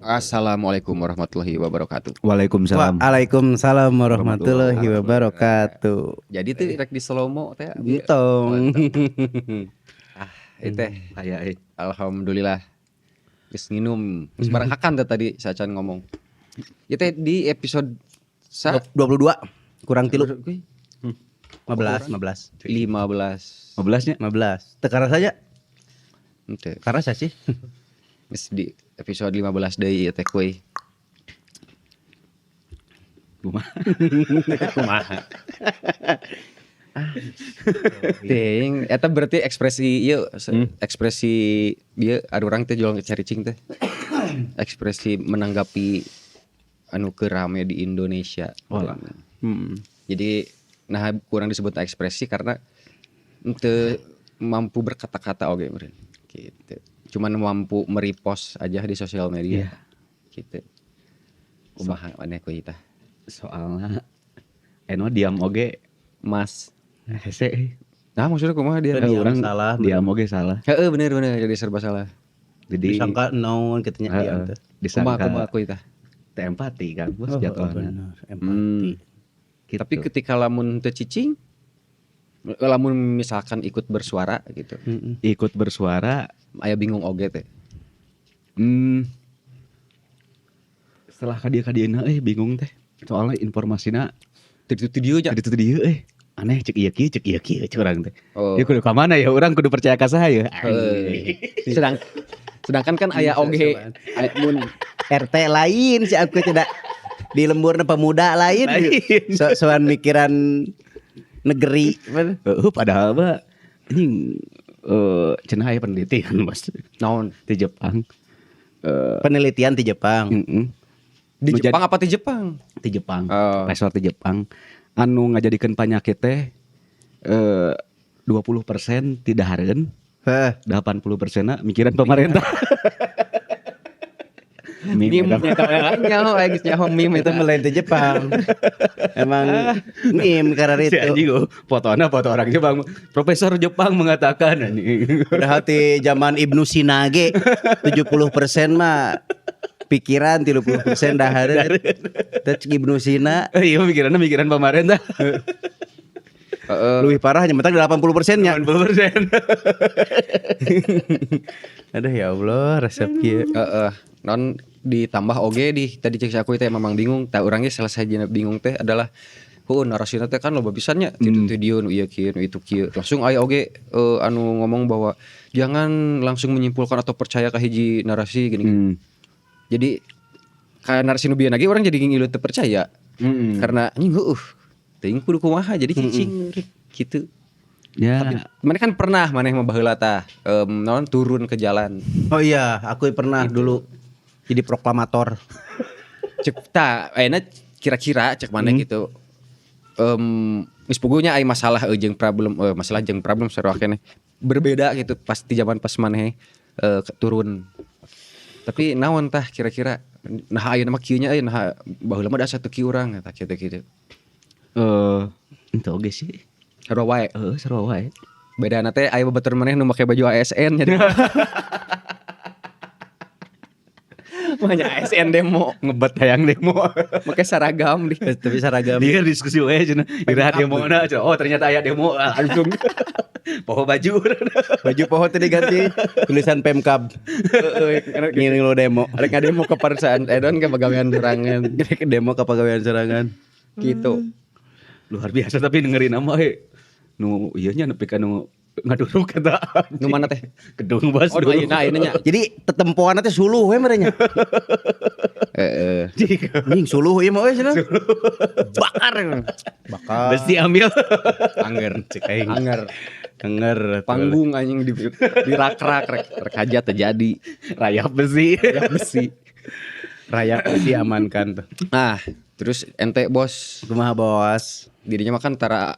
Assalamualaikum warahmatullahi wabarakatuh. Waalaikumsalam. Waalaikumsalam warahmatullahi wabarakatuh. Jadi tuh rek di slow-mo teh. Entong. Teh alhamdulillah geus nginum. Geus baranghakan tadi sacan ngomong. Ya teh di episode 22 kurang 3 Kuy, 15 15. 15-nya. 15. Tekara saja. Henteu. Karena saya sih. Geus di episode 15 deui ieu teh kuy. Kumaha? Ting, eta berarti ekspresi ieu ekspresi dia ada orang teh jual caricing teh. Ekspresi menanggapi anu kerame di Indonesia. Jadi nah kurang disebut ekspresi karena teu mampu berkata-kata oge meureun gitu. Cuman mampu merepost aja di sosial media. Gitu. Kumaha maneh kuy tah. Soalnya eno diam oge Mas. hese. Nah maksudnya kumaha dia? Diam Orang salah, diam oge salah. Heeh bener jadi serba salah. Jadi disangka naon katanya diam teh. Kumaha kuy tah. teh empati kan bos jatuhnya. Bener, empati. Gitu. Tapi ketika lamun teu cicing lamun misalkan ikut bersuara gitu. Ikut bersuara Aya bingung oge teh. setelah kadia-kadiana bingung teh. Soalnya informasinya Itu dia aja. di dieu aneh cek iya kieu cek urang teh. Oh. Ya kudu ka mana ya urang kudu percaya ka saya. Sedangkan kan aya oge mun RT lain si aku tidak di lemburna pemuda lain. Soal mikiran negeri. Padahal mah ini cenah aya penelitian Mas naon di Jepang. Penelitian di Jepang. di Jepang apa di Jepang? Di Jepang. Oh. Resort di Jepang anu ngajadikeun panyakit teh 20% tidak hareun, 80%-na mikiran pemerintah. Meme nyaho geus nyaho meme Itu melain di Jepang. Emang meme karena Si itu. anjing fotonya foto orang Jepang. Profesor Jepang mengatakan anjing. Udah hati zaman Ibnu Sinage 70% mah pikiran 30% dahareun. Teh Ibnu Sina Iya mikiran pemerintah. lebih parah hanya mentang 80%-nya. 80%. Aduh ya Allah resep kieu. Non ditambah oge di tadi cek aku teh memang bingung. Tah urang ge selesai dina bingung teh adalah narasina teh kan loba pisannya itu dieu nu ieu kieu nu itu kieu. Langsung aya oge anu ngomong bahwa jangan langsung menyimpulkan atau percaya ka hiji narasi gini. Jadi kayak narasi nu bieu lagi orang jadi ngilu teu percaya. Karena anjing teuing kudu kumaha jadi cicing gitu. Ya, Mana kan pernah maneh mah baheula tah naon turun ke jalan. Oh iya, aku pernah dulu jadi proklamator. Cek tah ayeuna kira-kira cek maneh gitu. Geus puguhnya aya masalah jeung problem masalah jeung problem sarua keneh. Berbeda gitu pasti zaman pas maneh turun. Tapi naon tah kira-kira nah ayeuna mah kieu nya nah baheula mah da satu kieu urang tah kitu. itu oge sih. Sarua wae. Sarua wae. Bedana teh aya babatur maneh nu make baju ASN jadi. Banyak ASN demo, Ngebet hayang demo. make seragam di. Tapi seragam. Dia diskusi wae cenah. Iraha demo na. Oh ternyata aya demo langsung. Poho baju. Baju pohon tadi ganti tulisan Pemkab. Ngini lo demo. Rek ngademo ke perusahaan edon ke pegawaian sorangan Ke demo ke pegawaian serangan. gitu. Luar biasa tapi dengerin nama nu ieu nya nepi ka nu ngaduruk eta. Nu mana teh? Gedung bos. Oh ayeuna nya. Jadi tetempoan teh suluh we merenya. Anjing suluh ieu mah we cenah. Bakar. Besi ambil. Anger cek aing. Anger Panggung. panggung anjing di rak-rak rek hajat terjadi. Rayap besi. Ya besi. Rayak diamankan tuh. Nah, terus ente bos Kumaha bos? dirinya makan tara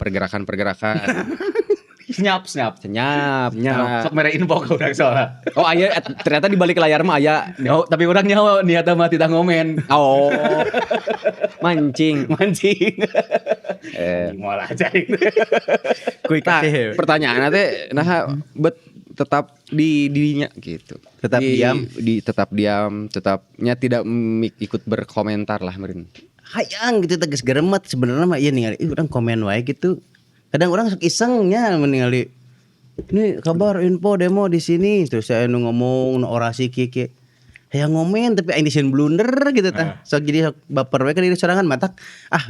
pergerakan Senyap. senyap. Sok mere info ka urang soalnya. Oh aya ternyata di balik layar mah aya. Tapi urang nyaho niatna mah tidak ngomen. Oh. Mancing. Moal aja. Kuy Nah, kasih. pertanyaan teh nah bet tetap di dirinya gitu. Tetap diam. tetap diam, tetapnya tidak ikut berkomentar lah meureun. Hayang gitu tegas geremet sebenarnya mah ieu ningali urang komen wae gitu. Kadang orang sok isengnya ningali ini kabar info demo di sini terus saya ngomong orasi kieu. Hayang ngomen tapi aing disieun blunder gitu tah. Sok jadi sok baper we ka diri sorangan matak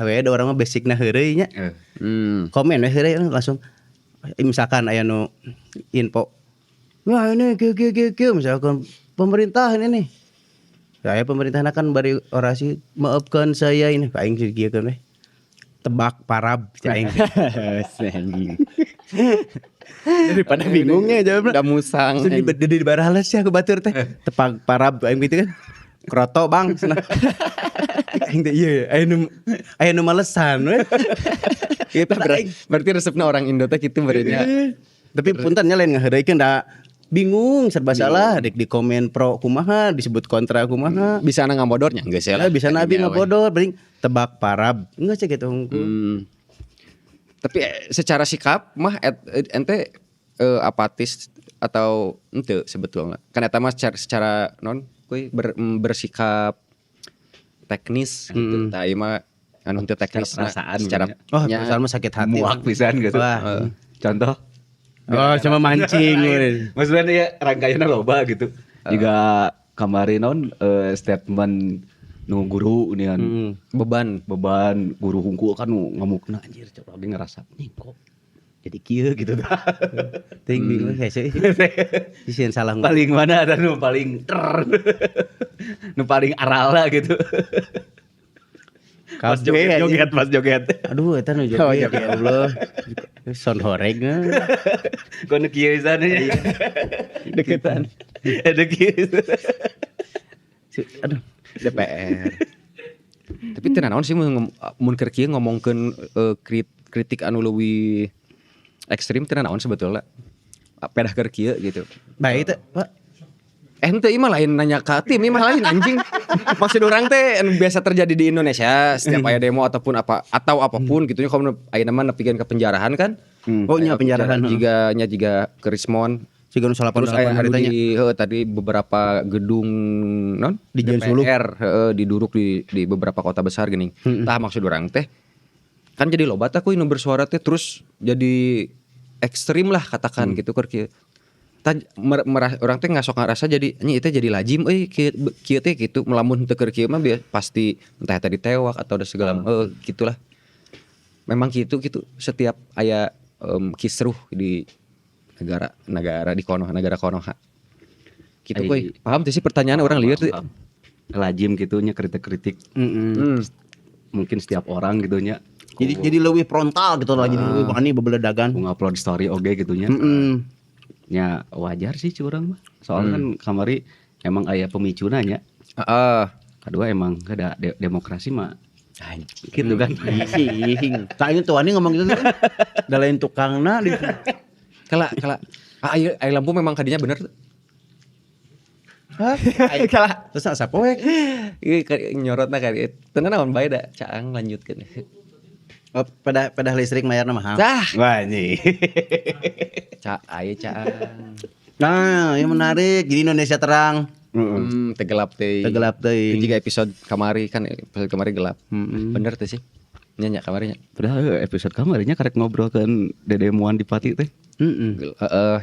we da urang mah basicna heureuy nya. Komen we heureuy langsung misalkan aya nu info. Wah ini kieu misalkan pemerintah ini nih. Saya pemerintah akan bari orasi maafkan saya ini aing kieu kan we. Tebak parab aing. Anjing. Daripada bingungnya jawabna. Da musang. Di barales ya aku batur teh. Tebak parab aing gitu kan. Kroto bang cenah. Aing teh ieu aya nu malesan we. Kita berarti resepna orang Indo teh kitu berenya. Tapi puntennya lain ngaheureukeun da bingung serba salah dek di komen pro kumaha disebut kontra kumaha Bisa ngamodornya geus ya lah. bisa nabi ngabodor paling tebak parab enggak sih gitu. Tapi secara sikap mah ente apatis atau ente sebetulnya. Kan eta mah secara non kuy bersikap teknis gitu. Tah ieu mah anu teu teknis perasaan secara perasaan mah sakit hati. Muak pisan gitu. Contoh. Cuma mancing. Maksudnya ya rangkaiannya loba gitu. Juga kemarin statement nu guru nih kan beban guru hungkul kan nu ngamukna anjir coba lagi ngerasa nih kok jadi kieu gitu dah. Ting bingung hese. Sieun salah paling mana ada nu paling nu paling aral lah gitu. Pas joget. Aduh eta nu joget ya Allah. Son horeng. Kono kieu sana ya. Deketan. Ada kieu. Aduh, DPR. Tapi teu naon sih mun keur kieu ngomongkeun kritik anu leuwih ekstrim teu naon sebetulnya. Pedah keur kieu gitu. baik teh, Pak. Ente imah lain nanya ke tim, imah lain anjing. Maksud orang teh anu biasa terjadi di Indonesia setiap aya demo ataupun apapun gitu nya kalau ayeuna mah nepikeun ke penjarahan kan. Oh nya penjarahan Jiga ke Rismon. Siga nu 88 Terus aya anu beritanya. tadi beberapa gedung non Di Jalan Suluk. DPR diduruk di beberapa kota besar geuning. Tah maksud orang teh kan jadi loba tah kuy nu bersuara teh terus jadi ekstrim lah katakan gitu keur kieu. Orang teh ngasok ngarasa jadi nya itu jadi lazim kieu teh gitu melamun teu keur kieu mah pasti entah tadi tewak atau ada segala gitulah. Memang gitu setiap aya kisruh di negara di kono negara konoha. Gitu kuy. Paham teh sih pertanyaan orang liar tuh. Lazim gitunya kritik-kritik. Mungkin setiap orang gitunya. Jadi lebih frontal gitu lah jadi lebih berani bebeledagan. Ngupload story oge gitunya. Ya wajar sih curang mah. Soalnya kan kamari emang aya pemicuna nya. Kedua emang ada demokrasi mah. Gitu kan. Kayaknya tuh ani ngomong gitu tuh. Da lain tukangna di. Kala air lampu memang kadinya bener tuh. Hah? Kala. Terus asa poe. Nyorotna kali. Tenan naon bae da caang lanjutkeun. Oh, pada listrik mayarna mahal. Wah ini. Caang. Nah, yang menarik. Jadi Indonesia terang. Tegelap teh. Juga episode kamari kan episode kamari gelap. Bener teh sih. Nya kamarinya. Padahal episode kamarinya karek ngobrolkeun dedemuan di Pati teh.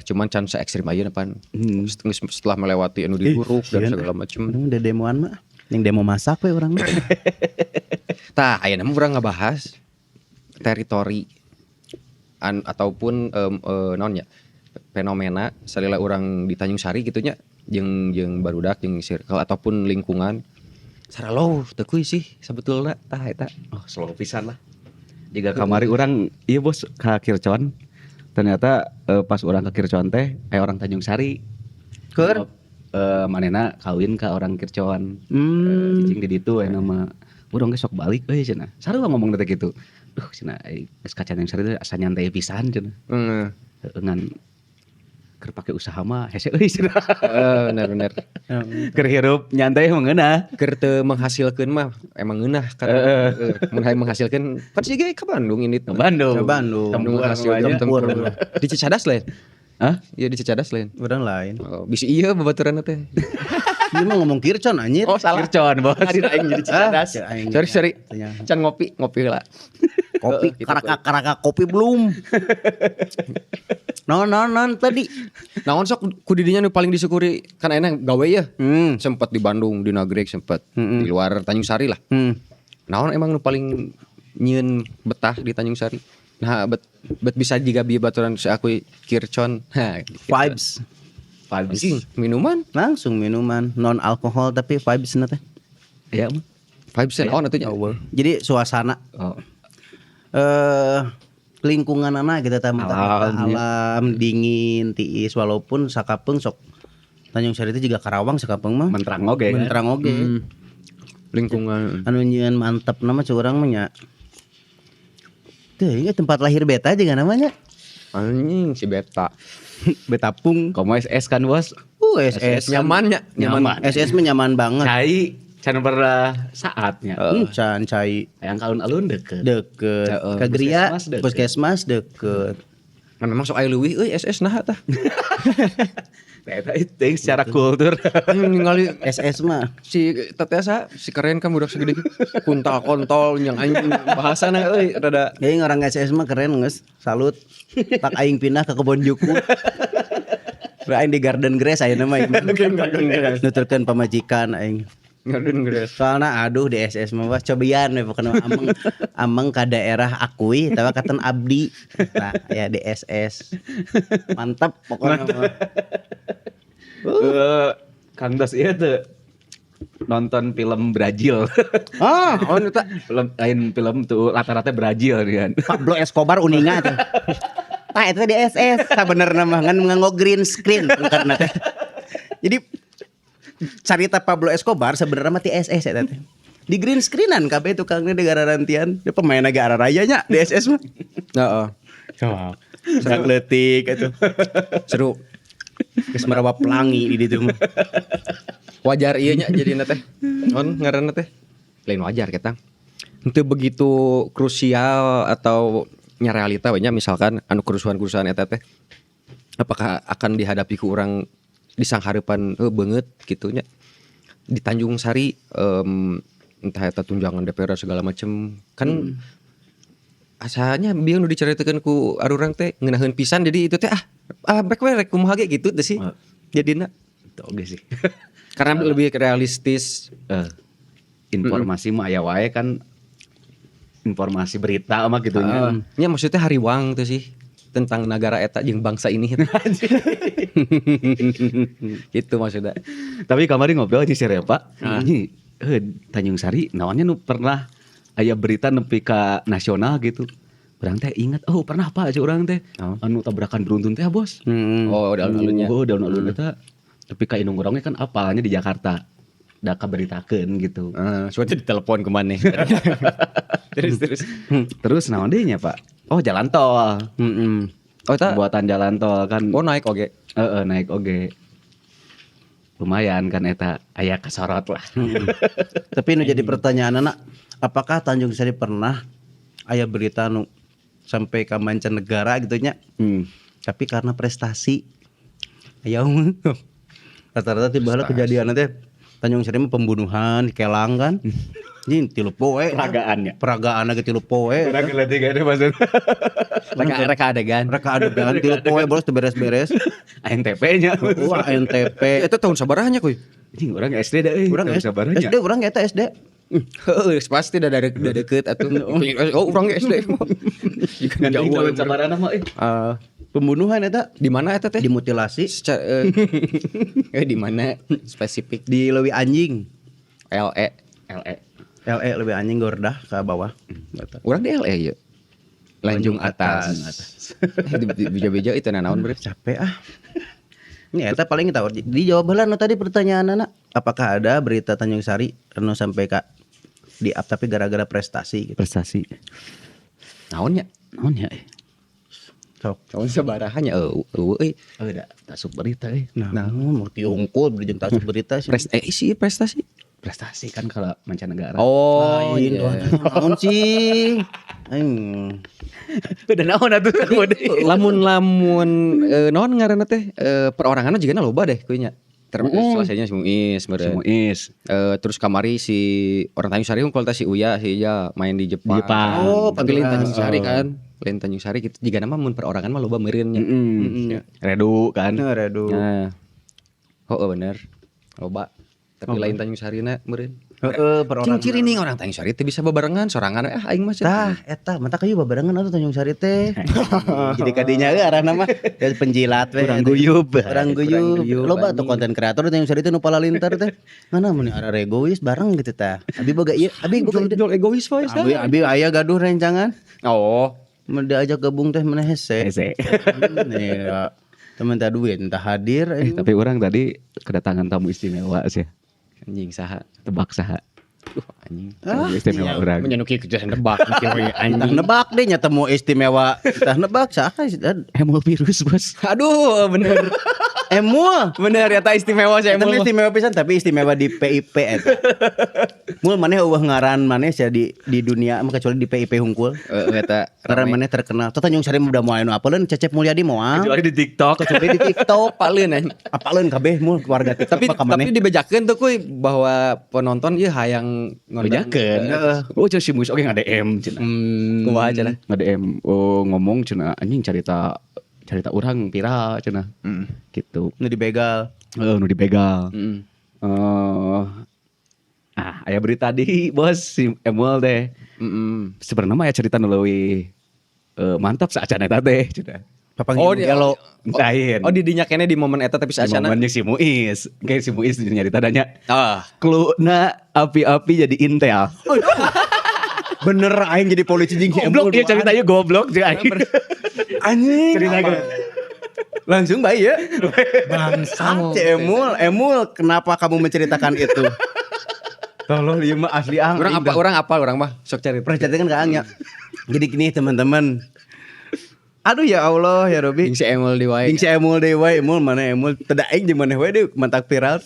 Cuman can se ekstrim ayeuna pan. Setelah melewati anu diguruk dan segala macam. Dedemuan mah yang demo masak we urang mah. Tah ayeuna mah urang ngabahas teritori ataupun naonnya fenomena salila orang di Tanjung Sari gitunya jeung barudak jeung circle ataupun lingkungan saralow teu kuy sih sebetulna tah eta Slow pisan lah. Jika kamari orang iya bos ka Kircon. Ternyata pas orang ke Kircon teh orang Tanjung Sari. Keur manena kawin ka orang Kircon. Cicing di ditu nama urang ge sok balik euy cenah. Sarua ngomong teh kitu. Duh cenah geus ka Tanjung Sari teh asa nyantai pisan cenah. Ngan keur pake usaha mah hese euy cenah. Bener. Keur hirup nyantai mah ngeunah. Keur teu menghasilkeun mah emang ngeunah kan. Mun hayang menghasilkeun kan sih ge ka Bandung ini. Bandung. Bandung. Menghasilkeun tempur. Di Cicadas lain. Hah? Iya di Cicadas lain. Urang lain. Oh, bisi iya babaturan teh. Ieu mah ngomong Kircon anjir. Oh salah. Kircon, Bos. Ngadir aing jadi Cicadas. Ah, aing. Sorry. Tanya. Can ngopi lah. Kopi Gitu, karaka kopi belum. Non tadi. Naon sok ku didinya nu paling disyukuri kan enak gawe ya. Hmm. Sempat di Bandung, di Nagreg sempat. Di luar Tanjung Sari lah. Naon emang nu paling nyieun betah di Tanjung Sari? Nah, bet bisa juga bieu baturan si aku Kircon. Ha, gitu. Vibes. Anjing, minuman. Langsung minuman non alkohol tapi vibes na teh. Iya mah. Vibes naon atunya? Jadi suasana Oh. lingkungan anak kita tamu Alam, alam dingin tiis walaupun sakapeung sok Tanjung Sari itu juga Karawang sakapeung mah Menterang oge kan. menterang oge. Lingkungan. Anu nyieun mantep nama curang mah nya. Teu ingat tempat lahir beta juga namanya. Anjing si Beta. Betapung. Komo SS kan, Bos. SS Nyamannya, Nyaman. SS mah nyaman banget. Cai can pernah saatnya. Can cai Yang alun-alun deket. deket. Heeh, Kagria puskesmas deket. puskesmas deket. Kan memang sok aya leuwih euy SS nah tah. Eta itu secara kultur. Ningali SS mah si Tetesa si keren kan budak segede kuntal kontol yang anjing bahasana euy rada Jadi orang SS mah keren nges, salut. Tak aing pindah ke kebon juku. Aing di Garden Grace ayeuna mah. Nuturkeun pamajikan aing. ngadun gede. Soalnya aduh di SS mah wah cobian we pokona ameng ka daerah akui tapi katen abdi. Nah, ya di SS. Mantap pokoknya mah. Kang Dos ieu teu nonton film Brazil. Ah, Eta film lain film tuh rata-rata Brazil kan. Pablo Escobar uninga teh. Tah eta di SS sabenerna mah ngan nganggo green screen karena teh. Jadi carita Pablo Escobar sebenarnya mah ti SS eta teh. Di green screenan kabeh tukangnya di garantian. Dia pemain negara rayanya di SS mah. Heeh. Coba. Sak leutik atuh. Seru. Geus marawa pelangi di ditu mah. Wajar ieu nya jadina teh. On ngaranna teh. Lain wajar kita. Itu begitu krusial atau nya realita we nya misalkan anu kerusuhan-kerusuhan eta teh. Apakah akan dihadapi ku urang di sanghareupan beungeut kitu nya. Di Tanjung Sari entah eta tunjangan DPR segala macem kan asalnya bieu nu dicaritakeun ku arurang teh ngeunaheun pisan jadi itu teh back we rek kumaha ge gitu teh sih. Jadina Itu oge sih. karena lebih realistis. Informasi mah aya wae kan informasi berita mah gitu nya. Ya maksudnya hariwang tuh sih tentang negara eta jeung bangsa ini. Gitu maksudnya. Tapi kamari ngobrol di si Repa. Ini Tanjung Sari naonnya nu pernah aya berita nepi ka nasional gitu. Urang teh ingat, oh pernah apa aja urang teh anu tabrakan beruntun teh Bos. Oh, daun-alunnya. Oh, daun-alun eta nepi ka indung urangnya kan apalnya di Jakarta. Da kaberitakeun gitu. Suatu ditelepon kemana? Terus. Terus naon deui nya, Pak? Oh, jalan tol. Oh, eta Buatan jalan tol kan. naik oge. Naik oge. Lumayan kan eta aya kasorot lah. Tapi nu jadi pertanyaan anak, apakah Tanjung Sari pernah aya berita nu sampai ke mancanegara gitu nya? Tapi karena prestasi. Aya rata-rata tiba-tiba kejadian teh Tanjung Sari mah pembunuhan, kelang kan. Ini 3 poe. Peragaannya. Peragaan ge 3 poe. Urang leutik ada maksud. Reka adegan. Reka adegan 3 poe bolos teu beres-beres. ANTP-nya. Wah, NTP. Eta tahun sabaraha kuy? Anjing urang SD da euy. Urang sabaranya. SD urang eta SD. Heeh, pasti da deket atuh. Oh, urang ge SD. Jauh tahun sabarana mah Pembunuhan eta Di mana eta teh? dimutilasi Di mana spesifik? di Leuwi Anjing. LE. LE Leuwi Anjing gordah ke bawah. Urang di LE ya. Lanjung atas. Di beja-beja itu naon bre? Capek ah. Ini eta paling kita dijawab heula nu tadi pertanyaan anak. Apakah ada berita Tanjung Sari anu sampai ka di up tapi gara-gara prestasi gitu. Prestasi. Naonnya? Naonnya Sok. Tahun sabaraha nya euy. da tasuk berita Nah, mau diungkul berjeung tasuk berita sih. Prestasi. Prestasi kan kalau mancanegara. Oh, Lain iya. naon sih? Udah naon atuh kamu deh. Lamun naon ngaranna teh peroranganna jigana loba deh kuy nya. Selesainya si Muis meureun. Terus kamari si orang Tanjung Sari unggul teh si Uya si Ija main di Jepang. Oh, tapi lain Tanjung Sari kan. Lain Tanjung Sari gitu. Jigana mah mun perorangan mah loba meureun nya. Redu kan. Redu. Nah. Oh bener. Loba. Tapi lain Tanjung Sarina meureun. Perorangan. Ciri nih orang Tanjung Sari teh bisa bebarengan sorangan aing mah Tah, eta mata kayu babarengan atuh Tanjung Sari teh. Jadi kadinya ge arahna mah penjilat we. Kurang guyub. Orang guyub. Loba tuh konten kreator Tanjung Sari teh nu palalintar teh. Mana mun arah egois bareng gitu tah. Abi boga ieu, abi boga jual egois wae Abi aya gaduh rencangan. Oh, Mun diajak gabung teh mana hese. Nih, temen teh duit entah hadir. Tapi orang tadi kedatangan tamu istimewa sih. anjing saha. Tebak saha. Anjing. Tamu istimewa orang. Menyenuki kerja nebak kieu Entah anjing. nebak deh nyata mau istimewa. Entah nebak saha Emul virus bos. Aduh, bener. Emul. Bener ya tak istimewa sih Eta emul. istimewa pisan tapi istimewa di PIP eta. Mul maneh eueuh ngaran maneh sia di dunia mah kecuali di PIP hungkul. Eta Ngaran maneh terkenal. Tah Tanjung Sari udah moal anu apaleun Cecep Mulyadi moal. Kecuali di TikTok. Kecuali di TikTok paling anjing. apaleun kabeh mul keluarga TikTok Tapi mah ka maneh. dibejakeun tuh kuy bahwa penonton ieu hayang ngundang. Bejakeun. Oh jadi si Mus oke nge-DM cenah. Kumaha aja lah. Nge-DM ngomong cenah anjing cerita orang viral cenah. Gitu. Nu dibegal. Nu dibegal. Heeh. Aya berita di bos si Emul teh. Sebenarnya mah ya cerita nu leuwih mantap saacana eta teh cenah. Papanggil Kalau entahin. Oh di dinya kene di momen eta tapi saacana. Momennya si Muis. Kayak si Muis nyari tadanya. Ah. Kluna api-api jadi intel. Bener aing jadi polisi jeung si Emul. Goblok ya ceritanya goblok jeung aing. Anjing. Cerita Langsung baik ya. Bangsat Emul, kenapa kamu menceritakan itu? Tolong dia mah asli ang. Orang mah sok cari. Pernah ceritakan ke Ang ya. Jadi gini teman-teman. Aduh ya Allah ya Robi. Jeung si Emul di wae. Jeung si Emul deui wae, Emul mana Emul teu aing jeung maneh wae deui mantak viral.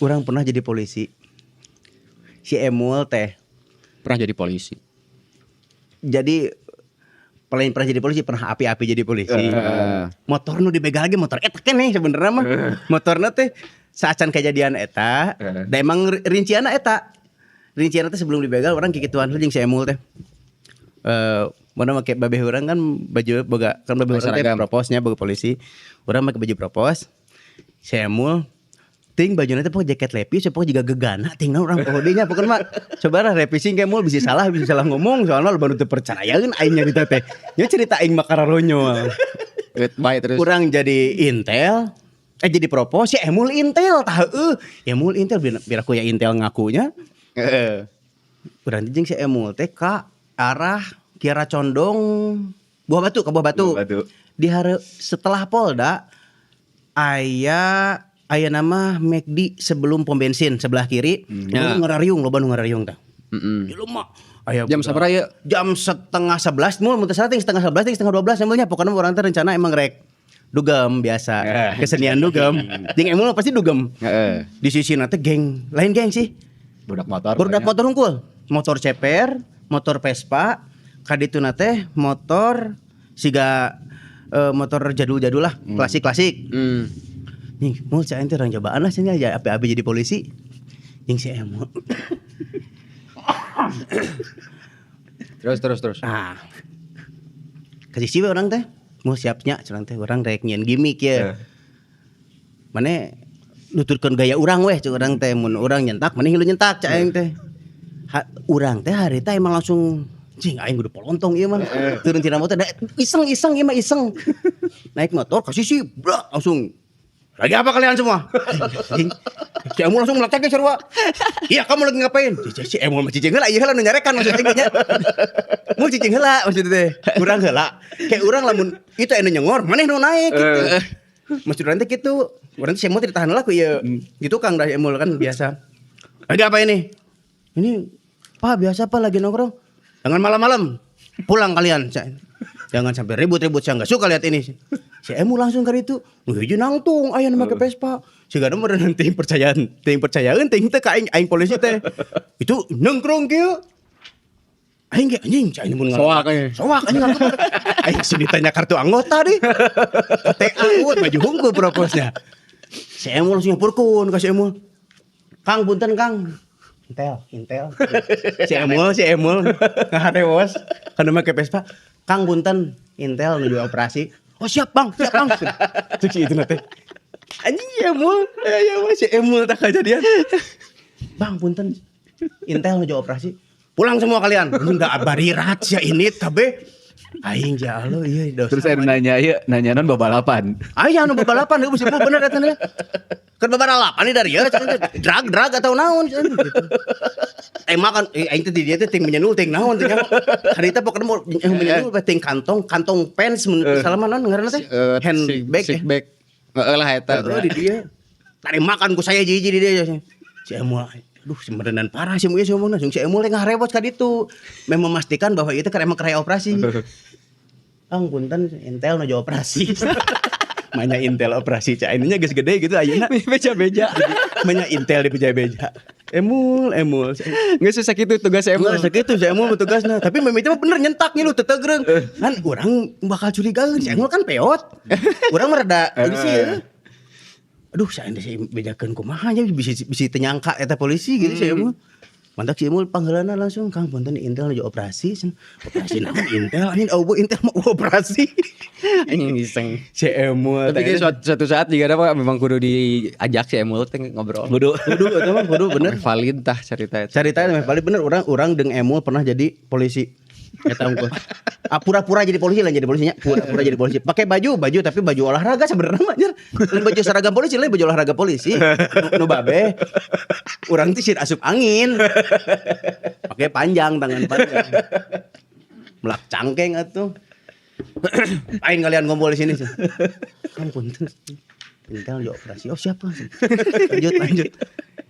Urang pernah jadi polisi. Si Emul teh Pernah jadi polisi. jadi pernah jadi polisi, pernah api-api jadi polisi. Motor nu dibegal lagi motor eta keneh sebenarnya mah. Motorna teh saacan kejadian eta, da emang rinciana eta. Rinciana teh sebelum dibegal orang kikituan jeung si Emul teh. Mana make babeh urang kan baju boga kan babeh urang teh proposnya boga polisi. Urang make baju propos. Si Emul ting bajunya teh pokok jaket lepis pokok juga gegana ting urang pohodinya pokoknya mah coba lah repising kayak mul bisa salah ngomong soalnya baru teu percayaeun aing nyarita teh. Nya cerita aing mah kararonyol. Baik terus. Kurang jadi intel jadi propos si Emul intel tah heueuh. Emul intel biar aku ya intel ngakunya. Urang jeung si Emul teh ka arah Kiara Condong Buah Batu. Di hari setelah Polda aya nama McD sebelum pom bensin sebelah kiri. Loba nu ngarariung tah. Di rumah aya Jam sabaraha ya? Jam 10:30 mul mun teu salah 10:30 setengah 12 emulnya pokoknya urang teh rencana emang rek dugem biasa. Kesenian dugem. Jeung emul pasti dugem. Di sisi teh geng, lain geng sih. Budak motor Hungkul. Motor ceper, motor Vespa, kadituna teh motor siga motor jadul-jadul lah, klasik-klasik. Nih, mau saya ente orang cobaan lah sini aja api-api jadi polisi. Yang si Emul. Terus. Kasih siwe orang teh. Mau siapnya curang teh orang rek nyen gimmick ya. Mane nuturkeun gaya urang weh cuk urang teh mun urang nyentak mane hilu nyentak cak aing teh. Urang teh hari teh emang langsung cing aing kudu polontong ieu mah. Turun tina motor iseng ieu mah iseng. Naik motor kasih sih brak langsung. Lagi apa kalian semua? Si Emul langsung meletak ke sarua. Iya kamu lagi ngapain? Si Emul mah cicing heula ieu heula nu nyarekan maksudnya nya. Mun cicing heula maksudnya teh. Urang heula. Kayak urang lamun itu anu nyengor, maneh nu naik gitu. Maksud urang teh kitu. Urang teh si Emul teh ditahan heula ku ieu. Gitu Kang dah Emul kan biasa. Lagi apa ini? Ini Pak biasa Pak lagi nongkrong. Jangan malam-malam. Pulang kalian. Jangan sampai ribut-ribut, saya enggak suka lihat ini. Si Emul langsung kali itu, hiji nangtung aya nu make Vespa. Sigana meureun teuing percayaan, teuing teh ka aing polisi teh. Itu nongkrong kieu. Aing ge anjing, cai mun Soak aya. Soak anjing ngagebar. Aing sih ditanya kartu anggota deh. TA baju hungkul proposnya. Si Emul langsung nyamperkeun ka si Emul. Kang punten Kang. Intel. Si Emul ngaharewos kana make Vespa. Kang punten Intel nuju operasi. Oh siap Bang. Cek si itu teh. Anjing Emul, si Emul tak kejadian. Bang punten Intel nuju operasi. Pulang semua kalian. Enggak barirat sia ini kabeh. Aing ja Allah ieu dosa. Terus saya nanya non babalapan. Aing anu balapan heuh sih bener eta nya. Keur babalapan nih dari ya drag atau naon gitu. Makan aing teh di dia teh ting menyenul ting naon teh. Harita pokona mau menyenul ting kantong pants salaman naon ngaranna teh? Handbag. Heeh lah eta. Di dia. Tadi makan ku saya jiji di dia. Si Emul aduh semerenan parah sih si omongna si Emul teh ngarebos ka ditu. Memang memastikan bahwa itu emang karya operasi. Kang punten Intel nuju operasi. Manya Intel operasi cak ininya geus gede gitu ayeuna. Beja-beja. Manya Intel di beja-beja. Emul. Geus susah kitu tugas Emul. Sakitu si Emul tugasna. Tapi memang itu mah bener nyentak ngilu teu tegreng. Kan urang bakal curigaeun si Emul kan peot. Urang mah rada ini sih ya. Aduh saya bejakeun kumaha nya bisa tenyangka eta polisi gitu si Emul. Mantak si Emul panggeulana langsung Kang punten Intel nuju operasi. Operasi naon Intel anjing eueuh Intel mah operasi. Anjing iseng. Si Emul. Tapi kan suatu saat juga ada memang kudu diajak si Emul teh ngobrol. Kudu eta mah kudu bener. Valid tah cerita eta. Ceritanya memang valid bener urang jeung Emul pernah jadi polisi. Eta unggul. Pura-pura jadi polisi lah jadi polisinya. Pura-pura jadi polisi. Pakai baju tapi baju olahraga sebenarnya mah anjir. Lain baju seragam polisi, lain baju olahraga polisi. Nu babe. Urang teh sieun asup angin. Pakai tangan panjang. Melak cangkeng atuh. Aing kalian ngobrol di sini. Kang punten. Intel operasi. Oh siapa? Lanjut.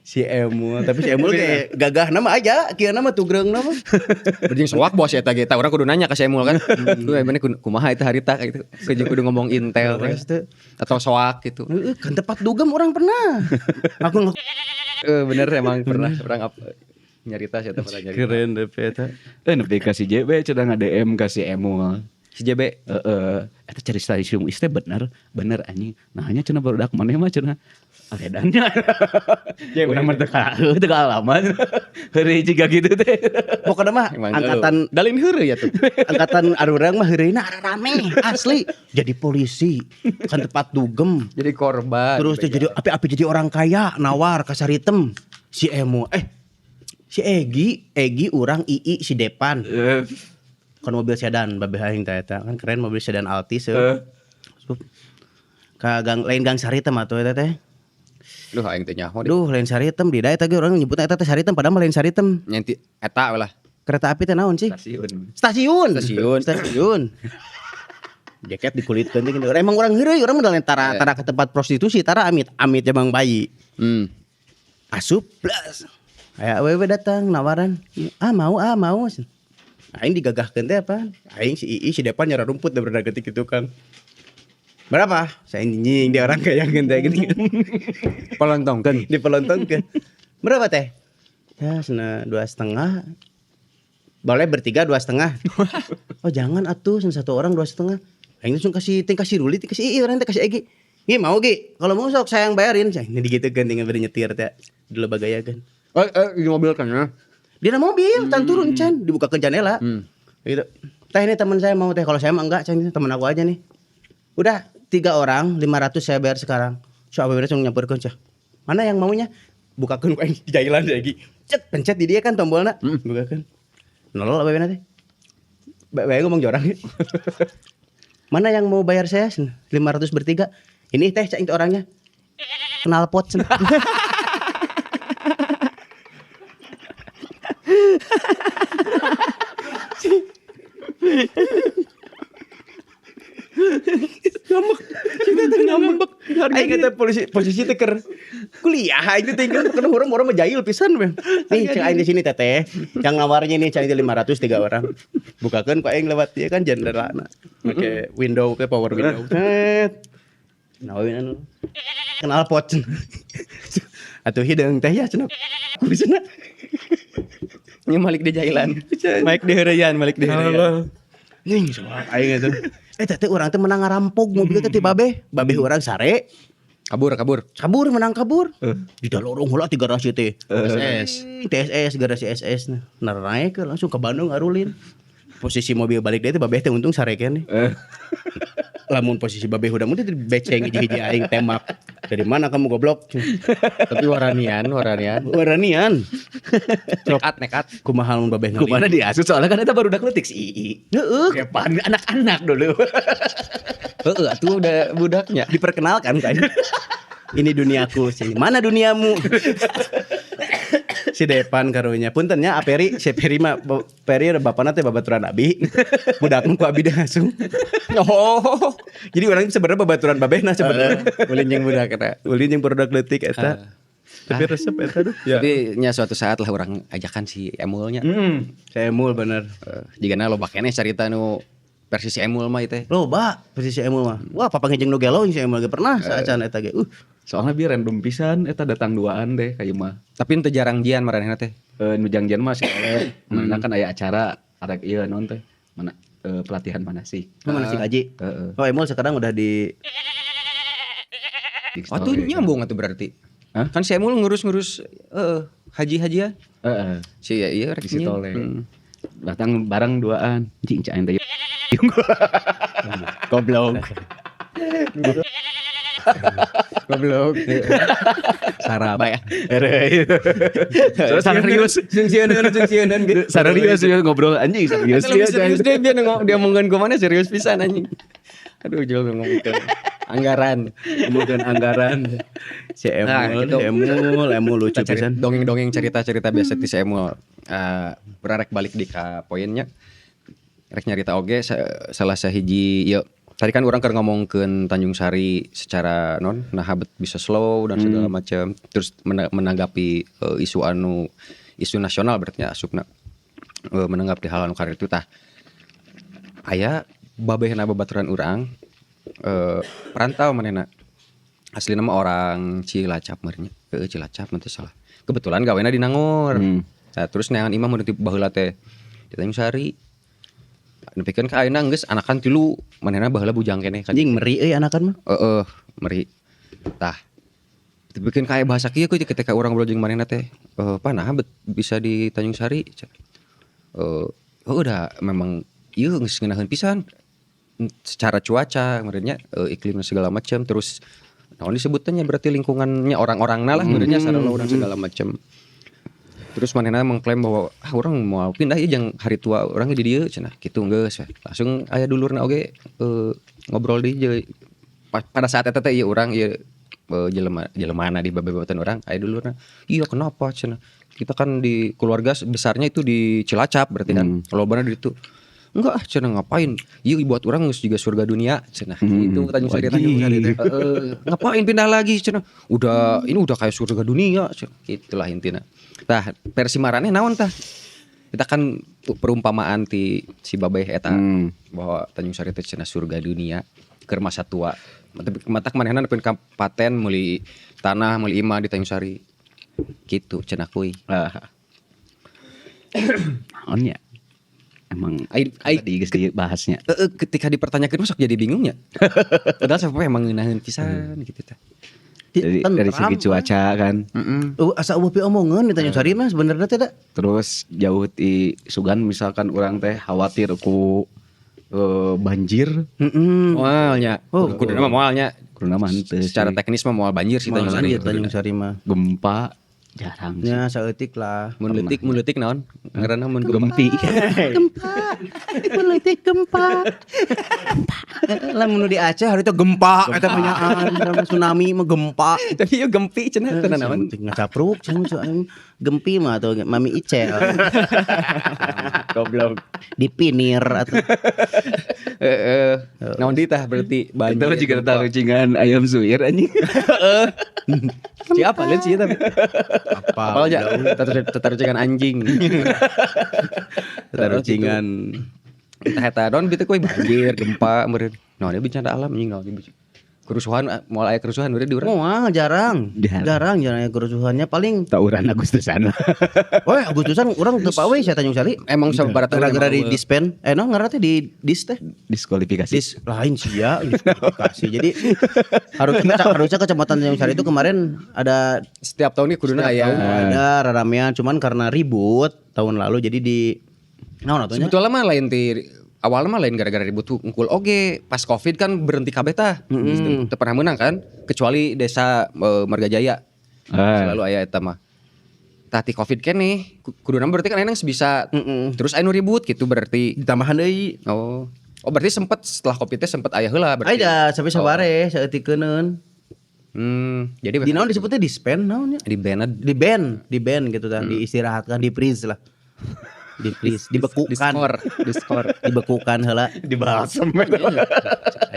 Si Emul, tapi si Emul kayak gagah nama aja, kieu nama tugreng nama. Berjing soak bos eta ge, urang kudu nanya ka si Emul kan. Tuh emane kumaha eta harita gitu. Kudu ngomong Intel atau soak gitu. Kan tepat dugem orang pernah. Aku bener emang pernah orang apa nyarita sih eta pernah nyarita. keren tapi eta. Nepi ka si JB cenah nge-DM ka si Emul. Si JB Eta cerita isu istri bener anjing. Nah hanya cenah barudak maneh mah cenah aredannya. Ya urang mah teu alaman. Heureuy jiga gitu teh. Pokoknya mah angkatan dalin heureuy ya tuh. angkatan arurang mah heureuna rame asli jadi polisi kan tepat dugem. Jadi korban. Terus teh jadi api jadi orang kaya nawar ka Saritem si Emo si Egi urang Ii si Depan. Kan mobil sedan babeh aing teh eta kan keren mobil sedan Altis. Ka lain gang Saritem atuh eta teh. Duh aing teh nyaho. Duh lain Saritem di daerah teh orang nyebutna eta teh Saritem padahal mah lain Saritem. Nyanti eta lah. Kereta api teh naon sih? Stasiun. Stasiun. Jaket dikulitkeun teh gitu. Emang urang heureuy urang mah tara ke tempat prostitusi tara amit emang bayi. Asup plus. Aya awewe datang nawaran. Mau. Aing digagahkeun teh apa? Aing si Ii si Depan nyara rumput da berada getik gitu kan. Berapa? Saya anjing dia orang kayak teh gini. Pelontongkeun. Dipelontongkeun. Berapa teh? Ya sana 2,5. Boleh bertiga 2,5. Oh jangan atuh satu orang 2,5. Aing langsung kasih Ruli kasih Ii orang teh kasih Egi. Nggih mau Gi. Kalau mau sok saya yang bayarin. Ini digitukeun tinggal beri nyetir teh. Dulu bagayakeun. Di mobil kan ya. Di mobil, tan turun Chan, dibuka ke jendela. Gitu. Teh ini teman saya mau teh, kalau saya mah enggak, Chan, teman aku aja nih. Udah 3 orang, 500 saya bayar sekarang. So apa langsung nyamperkeun Cah. Mana yang maunya? Bukakeun ku aing jailan lagi. Cet, pencet di dia kan tombolna. Bukakeun. Nolol apa teh? Bae ngomong jorang. Mana yang mau bayar saya? 500 bertiga. Ini teh Cah itu orangnya. Kenal pot. Ngambek. Aing kata posisi teh keur kuliah itu teh kan orang menjahil pisan we. Nih cek aing di sini teteh. Yang nawarnya nih cek 500 3 orang. Bukakeun ku aing lewat dia kan jendelana. Make window ke power window. Nawin kenal pot. Atuh hideung teh ya cenah. Ku di sana. Nya Malik di Jailan. Malik di Heureyan, Malik di Heureyan. Nih, soal aing eta. Teh urang teh menang ngarampok mobil teh ti babeh. Babeh urang sare. Kabur. Kabur menang kabur. Di dalorong heula ti garasi teh. TSS garasi SS nah. Naik langsung ke Bandung ngarulin. Posisi mobil balik dia teh babeh teh untung sare keneh. Lamun posisi babeh udah mungkin beceng hiji-hiji aing tembak. Dari mana kamu goblok? Tapi waranian. Waranian. Nekat. Kumaha mun babeh ngali. Kumana diasuh soalnya kan eta baru udah kletik si Ii. Heeh. Kepan anak-anak dulu. Heeh, atuh udah budaknya. Diperkenalkan kan. Ini duniaku sih. Mana duniamu? Si Depan karunya. Puntennya Aperi, si Peri mah Peri bapana teh babaturan abi. Budakna ku abi dah langsung. Oh, Jadi orang sebenarnya babaturan babehna sebenarnya. ulin jeung budak eta. Ulin yang produk leutik eta. Tapi resep eta duh. Ya. Tapi nya suatu saat lah orang ajakan si Emulnya. Saya emul bener. Jigana loba keneh carita nu versi si Emul mah teh. Loba posisi emul mah. Wah, papang jeung nu gelo si emul ge pernah saacan eta ge. Soalnya biar random pisan eta datang duaan deh kayak mah. Tapi ente jarang jian maranehna teh. Nu janjian mah sih mana kan aya acara ada ieu naon teh. Mana pelatihan mana sih? Mana si Kaji? Heeh. Oh, emul sekarang udah di Oh tuh nyambung atuh berarti. Hah? Kan si Emul ngurus-ngurus haji-hajian. Heeh. Si iya rek Si nya. Tole. Datang bareng duaan. Cing cain teh. Goblok. Goblok. Sarap ya. Serius. Sungsieunan gitu. Serius ngobrol anjing serius. Serius deh dia ngomongin ke mana serius pisan anjing. Aduh jauh ngomongin anggaran. Kemudian anggaran. Si Emul lucu pisan. Dongeng-dongeng cerita-cerita biasa ti si Emul. Berarek balik di ka poinnya. Rek nyarita oge salah sahiji yuk. Tadi kan orang keur ngomongkeun Tanjung Sari secara nah habet bisa slow dan segala macam. Terus menanggapi isu nasional berarti asupna menanggapi hal anu karya itu tah. Aya babehna babaturan urang perantau manehna. Asli nama orang Cilacap meureunnya. Cilacap nanti salah. Kebetulan gawena di Nangor. Nah, terus neangan imam mun di baheula teh di Tanjung Sari. Nepikeun ka ayeuna geus anakan 3 manehna baheula bujang keneh kan. Anjing meri euy anakan mah. Meri. Tah. Nepikeun ka aya bahasa kieu ketika urang ngobrol jeung manehna teh. Panah bisa di Tanjung Sari. Udah memang ieu geus ngeunaheun pisan. Secara cuaca meureunnya iklim segala macam terus naon disebutannya berarti lingkungannya orang-orangna lah meureunnya sareng urang segala macam. Terus manehna mengklaim bahwa urang mau pindah ieu jeung hari tua urang di dieu cenah kitu geus. Langsung aya dulurna oge ngobrol di dieu. Pada saat eta teh ieu urang ieu jelemana di babaturan urang aya dulurna. Iya kenapa cenah? Kita kan di keluarga besarnya itu di Cilacap berarti kan. Lobana di ditu. Enggak cenah ngapain? Ieu buat urang geus juga surga dunia cenah. Itu Tanjung Sari teh. Ngapain pindah lagi cenah? Ini udah kayak surga dunia cenah. Itulah intina. Tah versi maraneh naon tah? Kita kan perumpamaan ti si babeh eta bahwa Tanjung Sari teh cenah surga dunia keur masa tua. Matak manehna nepi ka paten meuli tanah meuli imah di Tanjung Sari. Kitu cenah kuy. Naonnya? Emang tadi geus dibahasnya. Ketika dipertanyakan sok jadi bingungnya. Padahal sampai emang ngeunaheun pisan gitu teh. Dari segi cuaca kan. Asa eueuh pi omongan di Tanjung Sari mah sebenarnya teh da. Terus jauh di Sugan misalkan orang teh khawatir ku banjir. Moalnya. Kuduna mah moalnya. Kuduna mah henteu. Secara teknis mah moal banjir sih Tanjung Sari. Tanjung Sari mah. Gempa jarang sih. Nya saeutik lah. Mun leutik naon? Ngaranna mun Gempi. Gempa. Mun leutik gempa. Lamun di Aceh hari itu gempa eta panyaan tsunami mah gempa. Tapi ieu gempi cenah teu naon. Ngacapruk cenah gempi mah atau Mami Icel. Goblok. Dipinir atau Naon di tah berarti banjir. Itu juga tahu cingan ayam suwir anjing. Siapa lihat sih tapi. Apa aja tatarucingan anjing. Tatarucingan eta don bitu kuy banjir, gempa meureun. Naon bencana alam anjing naon kerusuhan mulai kerusuhan udah di urang. Moal jarang. Jarang. Jarang ya kerusuhan paling. Tawuran Agustusan. Oh, Agustusan urang teu pawe saya Tanjung Sari. Emang sabarat Gara-gara di dispen. Ngaran teh di dis teh. Diskualifikasi. Dis lain sih ya diskualifikasi. Jadi harusnya Kecamatan Tanjung Sari itu kemarin ada setiap tahun ini kuduna aya. ada ramean cuman karena ribut tahun lalu jadi di naon atunya? Sebetulnya mah lain ti awalnya mah lain gara-gara ribut unggul oge pas Covid kan berhenti kabeh tah. Teu pernah menang kan kecuali desa Margajaya. Selalu aya eta mah. Tati Covid keneh kuduna berarti kan enang bisa terus anu ribut gitu berarti. Ditambahan deui. Oh berarti sempet setelah Covid teh sempet aya heula berarti. Aya sampai sabare saeutikeuneun. Jadi Di naon disebutnya dispen naonnya? di band Di band gitu kan, diistirahatkan, di freeze lah. Di freeze, dibekukan. di skor. Dibekukan heula. Di balsem.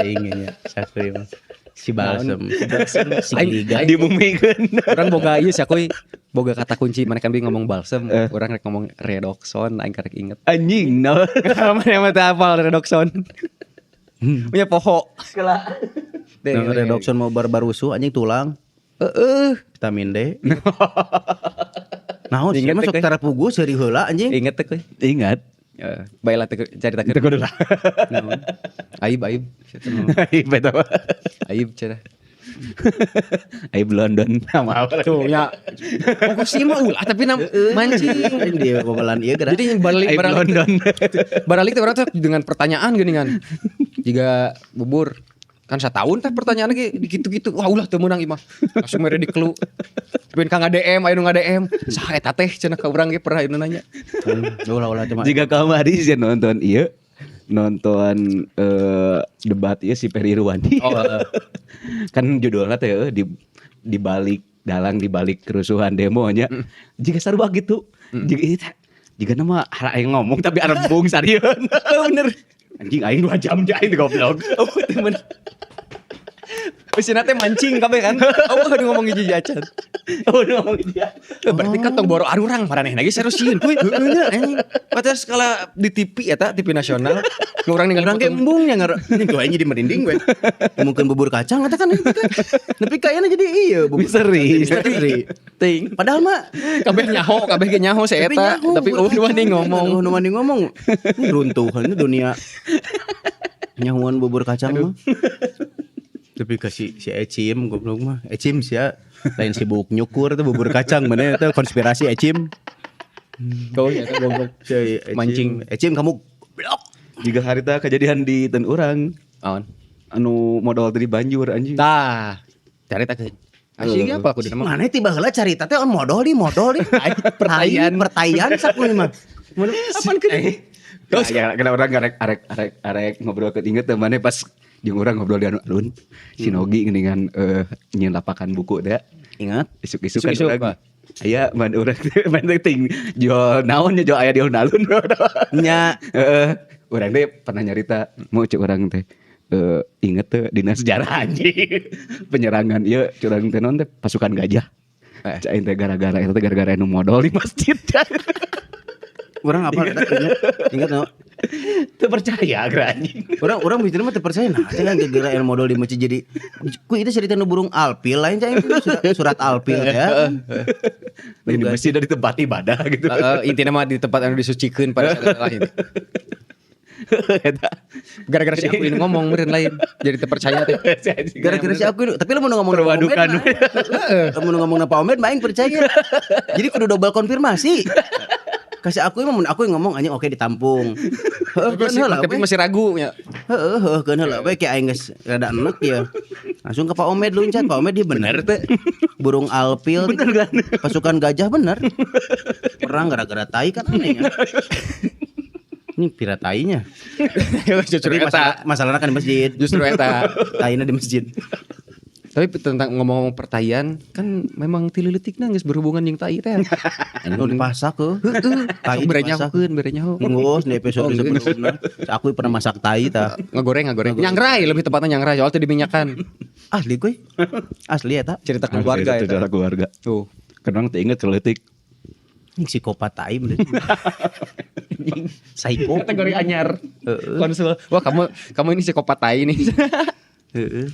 Aing nya sakeuy mah. Si balsem, si Aing- giga. Dimumikeun. Orang boga ieu sia kuy boga kata kunci mana kan bi ngomong balsem, orang rek ngomong redoxon aing karek inget. Anjing no. Mana mah teu hafal redoxon. Punya poho. Nah, redoxon mau barbarusu anjing tulang, vitamin D. Naon sih Ingat masuk teh, tarapugu seuri heula anjing. Inget teh kuy. Ingat. Baiklah cerita Kita kudu lah. Aib. Aib eta mah. Aib cenah. Aib London sama apa? Tuh ya. Fokus sih mah ulah tapi mancing. Anjing di babalan ieu geura. Jadi balik Aib London. baralik teh orang tuh dengan pertanyaan geuningan. Jika bubur kan setahun teh pertanyaan lagi gitu-gitu. Wah ulah teu meunang imah. Langsung mere dikelu. Pikeun ka ngadm, aya nu ngadm. Saha eta teh cenah ka urang ge pernah anu nanya. Ulah cuma. Jika kamu hari sih nonton iya nonton debat iya si Peri Irwandi. Kan judulnya teh di balik dalang di balik kerusuhan demonya. Jika sarua gitu. Jika nama hal aing ngomong tapi arembung sarieun. Bener. Anjing aing 2 jam aing goblok. Temen. Mesin teh mancing kabeh kan. Aduh ngomong hiji acan. Ngomong dia. Berarti kan tong boro arurang maranehna ge seriusin kuy. Heunya anjing. Padahal skala di TV eta TV nasional. Nu urang ningali Orang ge embung nya ini tuh aing jadi merinding gue. Mungkin bubur kacang eta kan. Tapi kayaknya jadi iya bubur Misteri. ting. Padahal mah Kabeh ge nyaho si eta, tapi nu wani ngomong. Nu wani ngomong. Ini runtuh ini dunia. Nyahuan bubur kacang mah. Tapi kasih si Ecim goblok mah. Ecim sia lain sibuk nyukur tuh bubur kacang mana itu konspirasi Ecim. Kau ya goblok. Si Mancing. Ecim kamu goblok. Jika harita kejadian di ten urang Aon. anu modal dari banjur anjing. Tah. Carita ke. Asih apa aku nama? Mana tiba heula carita teh modal di. Pertayaan sakuy mah. Apaan ke? Ya, kena orang arek ngobrol ke inget temannya pas jeung urang ngobrol di alun Sinogi geuningan nyeun lapakan buku teh. Ingat? Isuk-isuk Isuk-isuk, kan Pak. Aya man urang main ting jual naon nya jual aya di alun-alun. Nya Urang teh pernah nyarita mau cek urang teh inget teh dina sejarah anjing penyerangan ieu curang teh naon teh pasukan gajah. Cak teh gara-gara eta teh gara-gara anu modal di masjid. orang apa ingat no? Teu percaya anjing. Orang mikir mah terpercaya nah jangan gara-gara el modal di masjid jadi ku itu cerita nu burung alpil lain cai surat alpil ya. Lain di masjid dari tempat ibadah gitu. Intinya mah di tempat anu disucikeun pada saat lain. Eta Gara-gara si aku ini ngomong meureun lain. Jadi terpercaya teh. Gara-gara si aku tapi lu mau ngomong Perwadukan. kamu ngomong Pak Omed mah aing percaya. Jadi kudu double konfirmasi. Kasih aku yang ngomong anjing oke ditampung. Tapi masih ragu ya. Heeh, keun heula we kayak aing geus rada enek ya. Langsung ke Pak Omed luncat, Pak Omed dia bener teh. Burung alpil bener kan? Pasukan gajah bener. Perang gara-gara tai kan aneh ya. Ini pira tainya. Justru eta. Masalahnya kan di masjid. Justru eta. Tainya di masjid. Tapi tentang ngomong pertayaan kan memang tileuletikna geus berhubungan jeung tai teh. Anu dipasak heuh. Tai Berenyahokeun, berenyaho. Ngos di episode sebelumnya. Aku pernah masak tai tah. Ngegoreng. Nyangrai lebih tepatnya nyangrai soalnya teu diminyakan. Asli kuy. Asli eta. Cerita keluarga Cerita eta. keluarga. Tuh. Kenapa teu inget leutik. Ini psikopat tai bener. Psycho. Kategori anyar. Konsul. Wah, kamu ini psikopat tai nih. Heeh.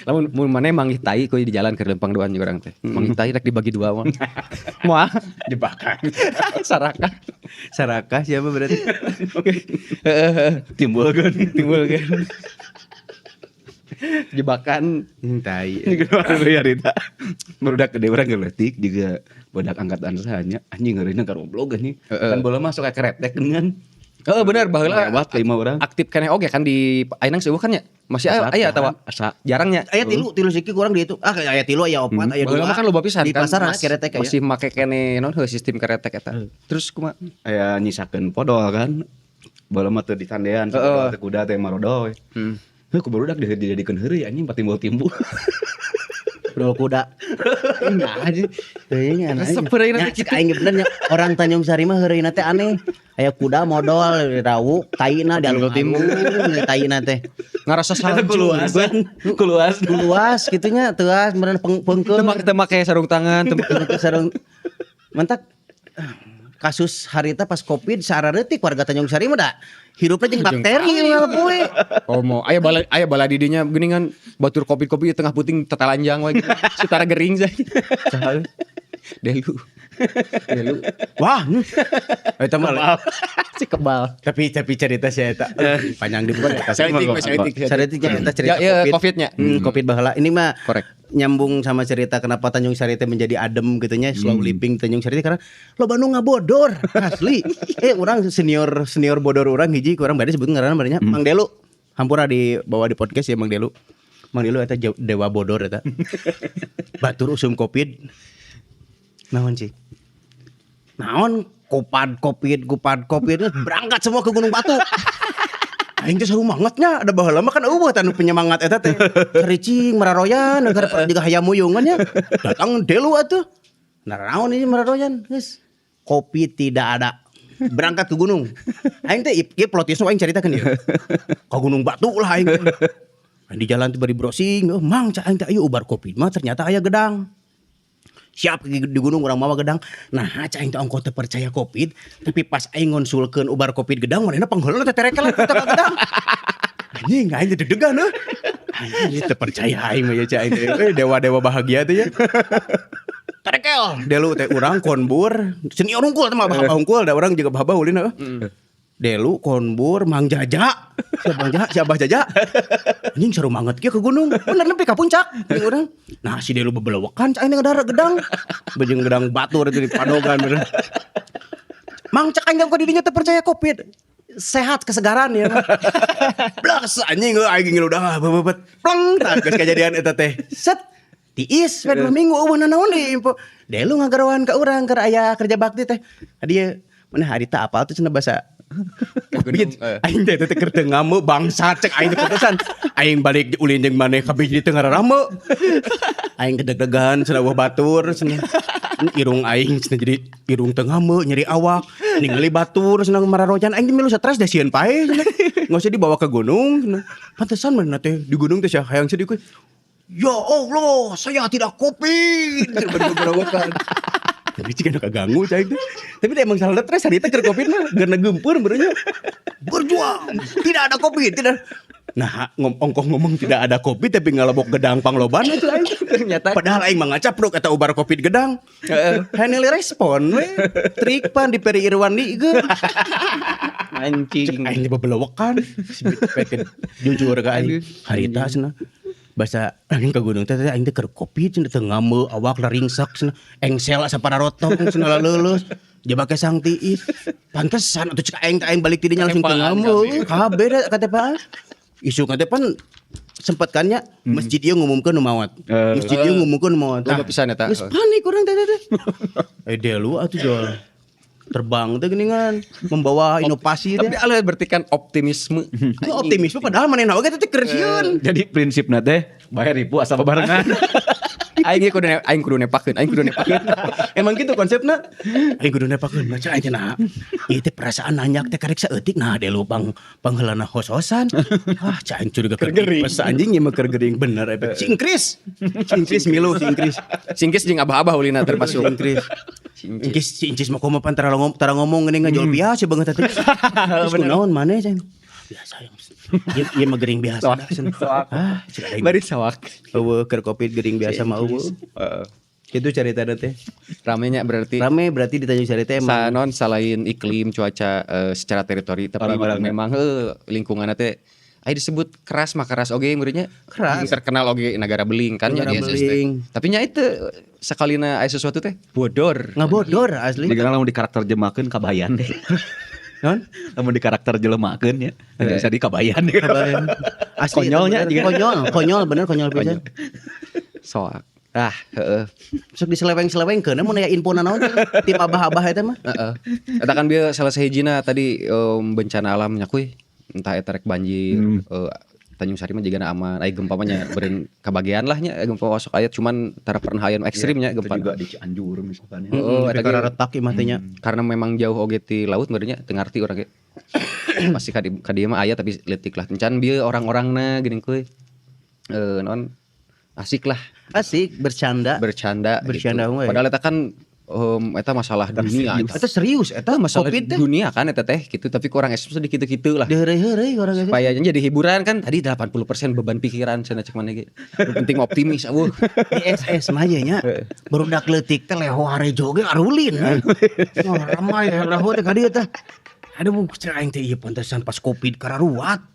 Lamun mun maneh manggih tai ku di jalan ke lempang doan juga orang teh. Manggih tai rek dibagi dua mah. Moal Jebakan. saraka. Sarakah siapa berarti? Timbul kan. Jebakan Tai. Aduh ya Rita. Barudak gede orang ngeletik juga budak angkatan sahanya anjing ngeureuna ka goblok anjing. Kan bola masuk ka keretek kan. Oh bener baheula Lewat 5 orang. aktif keneh oge kan di ayeuna seueuh kan nya. Masih aya atawa asa jarangnya. Aya tilu siki kurang di itu. Aya tilu aya opat aya Baheula dua. mah kan loba pisan Di kan. pasaran keretek aya. Masih make kene non sistem keretek eta. Terus kumaha? aya nyisakeun podol kan. Bola mah teu ditandean Heeh. teu kuda teh marodo we. Heuh ku barudak dijadikeun heureuy anjing patimbul-timbul. Dol kuda. Nah aja. Teuing Resep heureuy cek aing bener nya orang Tanjung Sari mah heureuy teh aneh. Aya kuda modal rawu taina dialung timbul taina teh. Ngarasa salju. Luas gitunya teuas meureun peungkeun. Teu make sarung tangan, teu make Sareng mentak kasus harita pas Covid sarareutik warga Tanjung Sari mah da hirupna jeung bakteri malah poe. Oh mau aya bala di dinya geuningan batur kopi-kopi di tengah puting tatalanjang we gitu. Sutara gering say. Delu. Wah, eta mah Si kebal. tapi cerita saya eta panjang di bukan eta. Saeutik. Saeutiknya eta cerita Ya, Covid. Covid-nya. Covid baheula. Ini mah Korek. nyambung sama cerita kenapa Tanjung Sari teh menjadi adem gitu nya, slow living Tanjung Sari teh karena loba nu ngabodor asli. Urang senior bodor urang hiji urang bade sebut ngaranna barenya Mang Delu. Hampura dibawa di podcast ya Mang Delu. Mang Delu eta dewa bodor eta. Batur usum Covid. Naon sih? Naon kupad Covid berangkat semua ke Gunung Batu. Aing teh saru mangatnya ada baheula mah kan eueuh tanu penyemangat eta teh. Caricing mararoyan negara juga hayam muyungan nya. Datang Delu atuh. Nah naon ini mararoyan geus. Kopi tidak ada. Berangkat ke gunung. Aing teh ieu plotisna aing caritakeun ieu. Ka Gunung Batu lah aing. Di jalan teh bari browsing, mang cak aing teh aya ubar kopi mah ternyata aya gedang. Siap di gunung orang mawa gedang. Nah, aing teh ongko teu percaya Covid, tapi pas aing ngonsulkeun ubar Covid gedang manehna pangheulna teh terekel eta ka gedang. Anjing aing teh deg-degan heuh. Anjing teu percaya aing mah ya cai aing dewa-dewa bahagia teh ya. Terekel, Delu teh urang konbur, senior unggul teh mah baha unggul da urang juga baha ulin heuh. Delu konbur Mang Jaja. Siapa Jaja? Anjing seru banget kieu ke gunung. Bener nepi ka puncak jeung urang. Nah si Delu bebelewekan cak aing ngadara gedang. Bejeung gedang batur itu di padogan bener. Mang cak aing kok didinya teu percaya Covid. Sehat kesegaran ya. Blas anjing aing ngeludah bebebet. Pleng tah geus kejadian eta teh. Set tiis we 2 minggu eueuh naon di info. Delu ngagarowan ka urang keur aya kerja bakti teh. Dia mana harita apa tuh cenah bahasa Covid. Aing teh teh keur teu ngame bangsat cek aing teh putusan. Aing balik ulin jeung maneh kabeh di teu ngararame. Aing kedeg-degan cenah weuh batur cenah. Irung aing cenah jadi irung teu ngame nyeri awak. Ningali batur cenah mararojan aing teh milu stres da sieun pae cenah. Enggak usah dibawa ke gunung cenah. Pantesan manehna teh di gunung teh sia hayang sedih ku. Ya Allah, saya tidak Covid. Bener-bener tapi jika nak ganggu cai itu. Tapi emang salah stres hari itu keur Covid mah geuna geumpeur benernya. Berjuang, tidak ada Covid, tidak. Nah, ongkoh ngomong tidak ada Covid tapi ngalebok gedang pangloban itu aing. Ternyata padahal aing mah ngacapruk eta ubar Covid gedang. Hanili respon we. Trik pan di Peri Irwandi geus. Anjing. Aing bebelewekan. Jujur ka aing. Harita cenah. Bahasa aing ke gunung teh aing teh keur Covid cenah teu ngame awak laringsak cenah engsel asa pararotok cenah leuleus jebake sang tiis pantesan atuh cek aing balik ti dinya langsung teu ngame kabeh da katepaan isu katepan sempet kan nya masjid ieu ngumumkeun nu maot masjid ieu ngumumkeun nu maot Loba pisan eta. geus panik urang teh Delu atuh jol terbang teh geuningan membawa inovasi Tapi teh aleh berarti kan optimisme. optimisme padahal manehna oge teh keur sieun Jadi prinsipna teh bayar ribu asal babarengan. Aing kudu nepakeun. Emang gitu konsepnya. Aing kudu nepakeun baca aja nah. Ieu teh perasaan nanyak teh karek saeutik nah Delu pangheulana hos-hosan. Wah, cai aing curiga keur pas anjing ieu mah keur gering bener efek. Si Inggris milu si Inggris. Singkis jeung abah-abah ulina termasuk. Si Inggris mah komo pan tara ngomong geuning ngajol biasa banget teh. Terus kunaon maneh cai. biasa yang. Ieu mah gering biasa. Bari sawak. Eueuh keur Covid gering biasa mah eueuh. Itu cerita teh. Ramenya berarti Rame berarti di Tanjung Sari teh emang. non selain iklim cuaca secara teritori tapi memang lingkungannya teh disebut keras mah keras oge muridnya Keras. terkenal oge negara beling kan Negara ya beling. tapi nya itu sakalina aya sesuatu teh bodor Ngabodor asli. Jika lamun di karakter jemakeun kabayan deh. Non? Lamun di karakter jelemakeun ya. Bisa di kabayan deh. Kabayan. Asli Konyolnya itu bener. Konyol bener konyol pisan. soak heeh Sok diseleweng-selewengkeun mun aya info naon tim abah-abah eta mah. heeh eta kan bieu salah sahijina tadi bencana alam nya kuy entah eta rek banjir Tanjung Sari mah jigana aman aya gempa mah nya beureun kabagean lah nya gempa wasok aya cuman tara pernah aya ekstrim nya gempa juga di Cianjur misalkan ya. Eta ge retak ieu mah teh nya. karena memang jauh oge ti laut benernya teu ngarti urang ge pasti ka dieu mah aya tapi leutik lah encan bieu orang-orangna geuning kuy non asik lah Asik bercanda. bercanda Bercanda gitu. we. Padahal eta kan eta masalah dunia Eta serius eta masalah Covid teh. dunia kan eta teh gitu tapi kurang ekspres sedikit gitu lah Deureuy-heureuy orang eta. supaya jadi hiburan kan tadi 80% beban pikiran cenah cek mana ge nu penting optimis eueuh Di SS mah aja nya. Barudak leutik teh leho harejo ge arulin. Oh, ramai leho teh ka dieu teh. Aduh, cenah aing teh ieu pantesan pas Covid kararuat.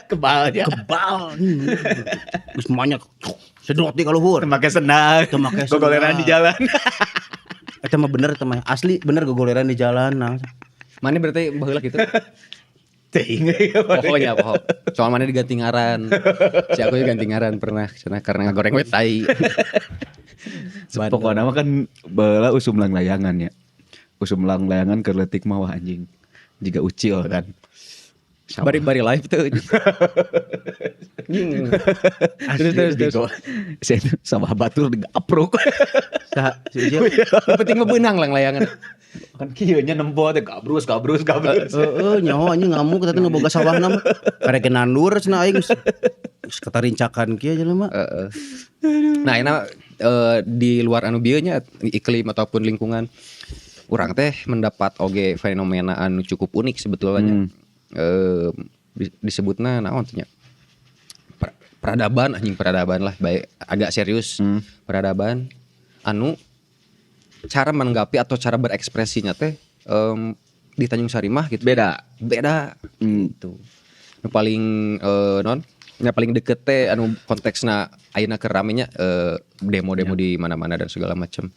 Kebal ya. Kebal. Geus banyak sedot di ka luhur. Make senang. Teu make Gogoleran senang. di jalan. Eta mah bener eta mah asli bener gogoleran di jalan nah. mana berarti baheula gitu Teuing. pokoknya soal mana diganti ngaran si aku juga ganti ngaran pernah cenah karena ngagoreng we tai Pokoknya mah kan baheula usum lang layangan ya. Usum lang layangan keur leutik mah wah anjing. Jiga ucil kan. bari live tuh terus Saya sama batur digapruk. Saha si Ujil? yang penting mah beunang lang layangan Kan kieu nya nempo teh gabrus. Nyaho anjing ngamuk eta teh nu boga sawahna mah. Karek nandur cenah aing geus katarincakan kieu jelema. nah ini di luar anu bieu nya iklim ataupun lingkungan urang teh mendapat oge fenomena anu cukup unik sebetulnya disebutna naon teh nya peradaban lah baik agak serius peradaban anu cara menanggapi atau cara berekspresinya teh di Tanjung Sari mah gitu beda gitu nu paling non yang paling deket teh anu konteksna ayeuna keur ramenya demo-demo di mana-mana dan segala macam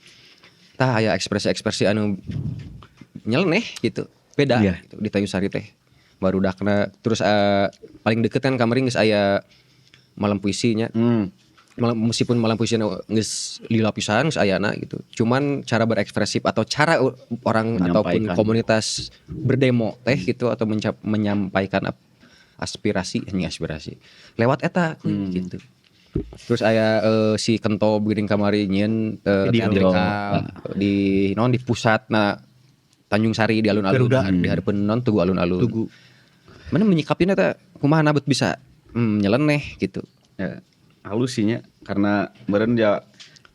tah aya ekspresi-ekspresi anu nyeleneh gitu beda gitu, di Tanjung Sari teh barudakna terus paling deket kan kamari geus aya malam puisinya meskipun malam puisi geus lila pisan geus ayana gitu cuman cara berekspresif atau cara orang ataupun komunitas berdemo teh gitu atau menyampaikan aspirasi lewat eta gitu terus aya si Kento bikin kamari nyen teatrikal di non di pusatna Tanjung Sari di alun-alun di hareupeun non Tugu alun-alun mana menyikapina teh kumaha nabet bisa nyeleneh gitu ya halus sih nya karena meureun ya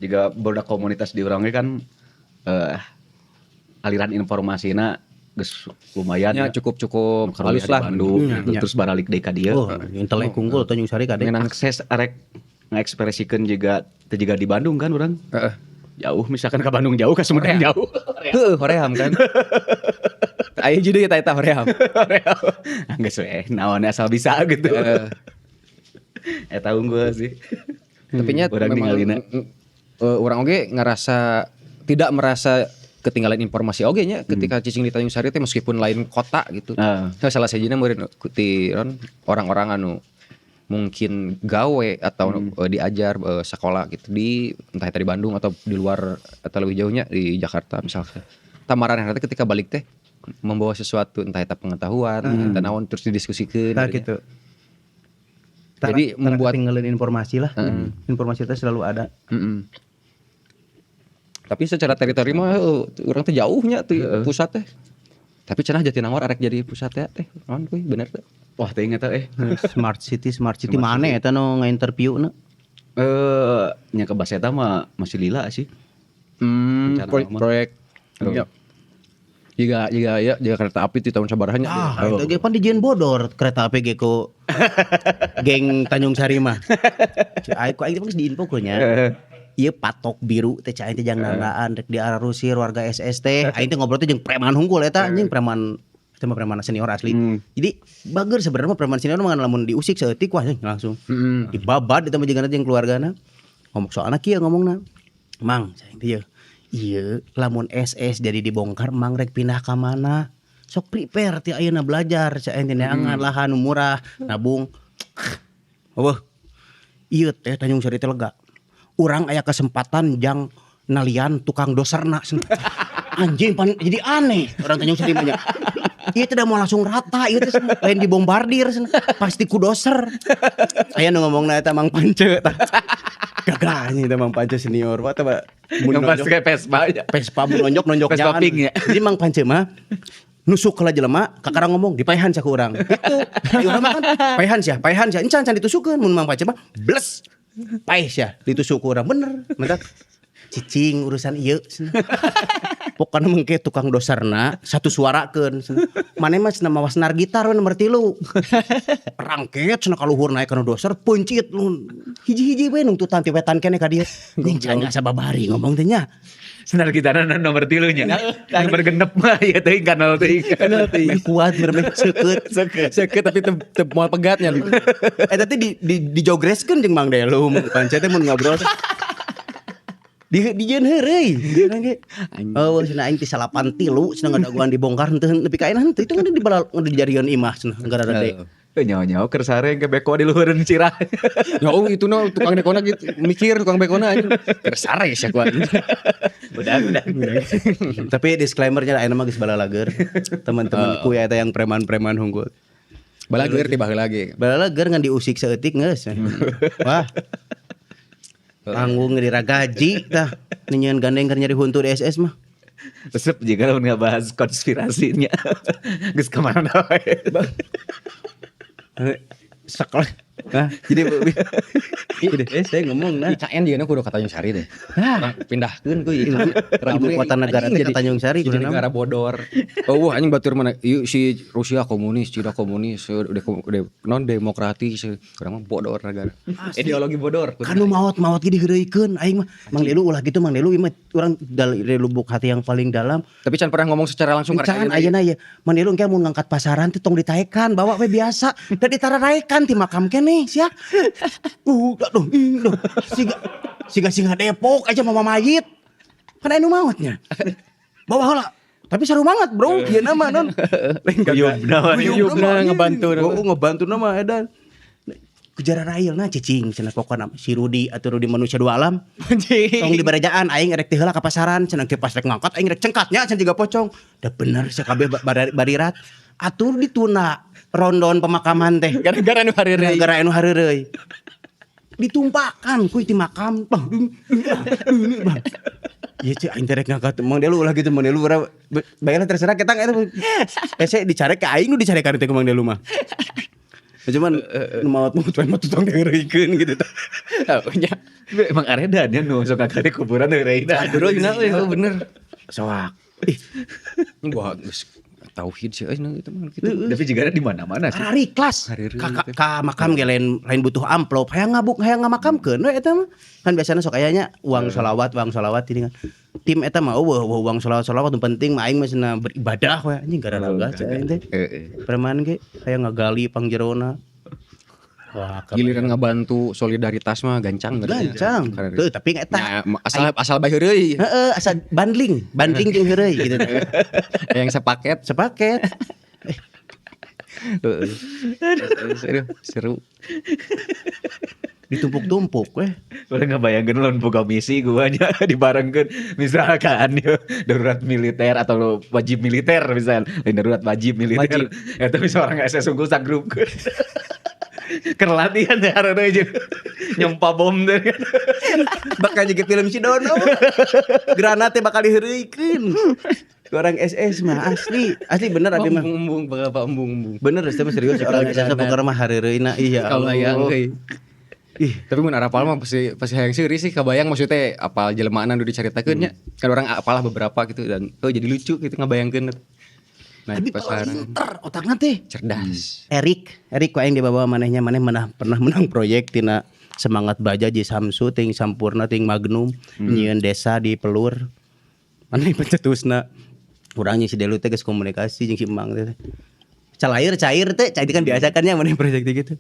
juga barudak komunitas di urang kan aliran informasinya geus lumayan ya cukup halus lah Bandung terus baralik deui ka dieu Intelek unggul Tanjung Sari kade. ngan akses arek ngaekspresikeun juga teu juga di Bandung kan urang jauh misalkan ke Bandung jauh ke Sumedang jauh hoream kan aya jadi eta hoream geus we naon asal bisa gitu eta unggul sih tapi nya urang ningalina urang oge ngerasa tidak merasa ketinggalan informasi oge nya ketika cicing di Tanjung Sari teh meskipun lain kota gitu. Salah sajina meureun ti orang-orang anu mungkin gawe atau diajar sekolah gitu di entah itu di Bandung atau di luar atau lebih jauhnya di Jakarta misalnya. Tamaran nanti ketika balik teh membawa sesuatu entah itu pengetahuan, entah naon terus didiskusikeun gitu. Jadi membuat tinggalin informasi lah. Informasi itu selalu ada. Tapi secara teritori mah urang teh jauhnya tuh pusat teh. Tapi cenah Jatinangor arek jadi pusat teh. Naon kuy bener teh. Wah teh inget teh Smart City mana eta nu nga-interviewna? Nya ke Baseta mah masih lila sih. Proyek. Ya. Jika ya kereta api di tahun sabaraha nya. Itu ge pan dijieun bodor kereta api ge ku geng Tanjung Sari mah. Aing geus diinfokeun nya. Ieu patok biru teh cai teh jang nandaan rek diarusir warga SS teh. Aing teh ngobrol teh jeung preman hungkul eta anjing preman itu mah preman senior asli. Jadi bager sebenarnya preman senior mah lamun diusik saeutik wah langsung. Dibabad eta mah jeung keluargana. Ngomong soalna kieu ngomongna. Mang, cai teh iya, lamun SS jadi dibongkar mang rek pindah ka mana? Sok prepare ti ayeuna belajar, cai teh neangan lahan murah, nabung. Eueuh. Ieu teh Tanjung Sari teh lega. Urang aya kesempatan jang nalian tukang doserna. Anjing jadi aneh orang Tanjung Sari banyak. Ieu teh mau langsung rata, ieu teh lain dibombardir pasti ku doser. Aya nu ngomongna eta Mang Pance tah. Gagahnya itu Mang Pance senior. Wah teh Yang pas kayak Vespa aja. Vespa nonjok Vespa pink ya. Jadi Mang Pance mah nusuk kala jelema kakarang ngomong dipaehan sia ku urang. Gitu. Urang mah kan paehan sia. Encan ditusukkeun mun Mang Pance mah bles. Paeh sia ditusuk ku urang bener. Mentak cicing urusan ieu. Pokoknya mengke tukang dosarna satu suarakeun. Mane mah cenah mawas nar gitar nomor 3. Rangket cenah kaluhur naik kana dosar pencit lu. Hiji-hiji we nungtutan ti wetan keneh ka dieu. Ning cenah sababari ngomong teh nya. Senar gitarna nomor 3 nya. Nomor genep mah ya teuing kanal teuing. Kuat bener seukeut. Seukeut tapi teu moal pegatnya. Tadi dijogreskeun jeung Mang Delu, Mang Pance teh mun ngobrol. Dijieun heureuy. Oh, cenah aing ti 83 cenah ngadaguan dibongkar henteu nepi ka ayeuna henteu itu dijadian imah cenah gara gede. Nyawa-nyawa keur sareng ke beko di luhureun cirah. Ya itu no tukang dekona gitu mikir tukang bekona anjing. Keur sare sia ku anjing. Udah. Tapi disclaimer-nya ayeuna mah geus balalager. Teman-temanku ya eta yang preman-preman hunggul. Balager tiba lagi. Balalager ngan diusik saeutik geus. Wah. Tanggung dira gaji tah. Ninyeun gandeng keur nyari huntu di SS mah. Resep juga lu ngebahas konspirasinya. Geus kemana wae. Sekolah. Nah, jadi saya ngomong nah. IKN dia kudu ka Tanjung Sari deh. Pindahkeun ku ibu kota negara teh ka Tanjung Sari jadi negara bodor. Oh anjing batur mana si Rusia komunis, Cina komunis, udah non demokratis, urang mah bodor negara. Ideologi bodor. Kanu maot ge diheureuikeun aing mah. Mang Delu ulah gitu Mang Delu ieu mah urang dari lubuk hati yang paling dalam. Tapi can pernah ngomong secara langsung can ayeuna ieu. Mang Delu engke mun ngangkat pasaran teh tong ditaekan, bawa we biasa. Da ditararaekan ti makam keneh sia. Aduh. Siga Depok aja mama mayit. Kan anu maotnya. Bawa heula. Tapi seru banget, Bro. Ieu nama non. Uyubna ngebantu nama edan. Kujara railna cicing cenah pokona si Rudi atau Rudi manusia dua alam. Tong di barajaan aing rek teh heula ka pasaran cenah ke pas rek ngangkat aing rek cengkatnya cenah jiga pocong. Da bener sia kabeh barirat. Atur dituna rondon pemakaman teh gara-gara anu hareureui. Ditumpakan kuy ti makam. Ieu ceu aing teh rek ngangkat Mang Delu ulah gitu Mang Delu bayalah terserah ketang eta. Ese dicari ka aing nu dicari ka teh Mang Delu mah. Cuman maut tukang ngeureuykeun gitu tah. Nya emang aredan ya nu sok ka kuburan ngeureuyna. Aduh bener. Soak. Wah geus tauhid sih itu mah gitu. Tapi juga ada di mana-mana sih. Hari kelas. Ka makam ge lain butuh amplop. Hayang ngamakamkeun we eta mah. Kan biasana sok aya nya uang sholawat ini kan. Tim eta mah uang sholawat nu penting mah aing mah cenah beribadah we anjing gara-gara cai teh. Preman ge hayang ngagali pangjerona. Wah, giliran ngabantu solidaritas mah gancang. Tuh tapi eta asal bae heureuy. Heeh, asal bandling jeung heureuy gitu. Yang sepaket. Seru. Ditumpuk-tumpuk weh. Udah ngebayangkeun lamun boga misi gua nya dibarengkeun misalkan darurat militer atau wajib militer misalnya. Lain darurat wajib militer. Eta bisa orang SS unggul sagrupkeun. Keur latihan teh hareureun jeung nyempa bom teh. Bakal jadi film si Dono. Granatnya bakal diheureuikeun. Orang SS mah asli bener abi mah. Embung. Bener mah serius orang SS pokoknya mah hareureuna iya. Kalau aya euy. Tapi mun apal mah pasti hayang seuri sih kabayang maksudnya apal jelemaana nu dicaritakeun nya. Kan orang apalah beberapa gitu dan jadi lucu gitu ngabayangkeun. Nah, Tapi pas kalau pinter otakna teh. cerdas. Erik ku aing dibawa manehnya maneh pernah menang proyek tina Semangat Baja di Samsu ting Sampurna ting Magnum nyieun desa di Pelur. Maneh pencetusna. Urang si Delu teh geus komunikasi jeung si Emang teh. Cair teh, kan biasakannya maneh proyek gitu.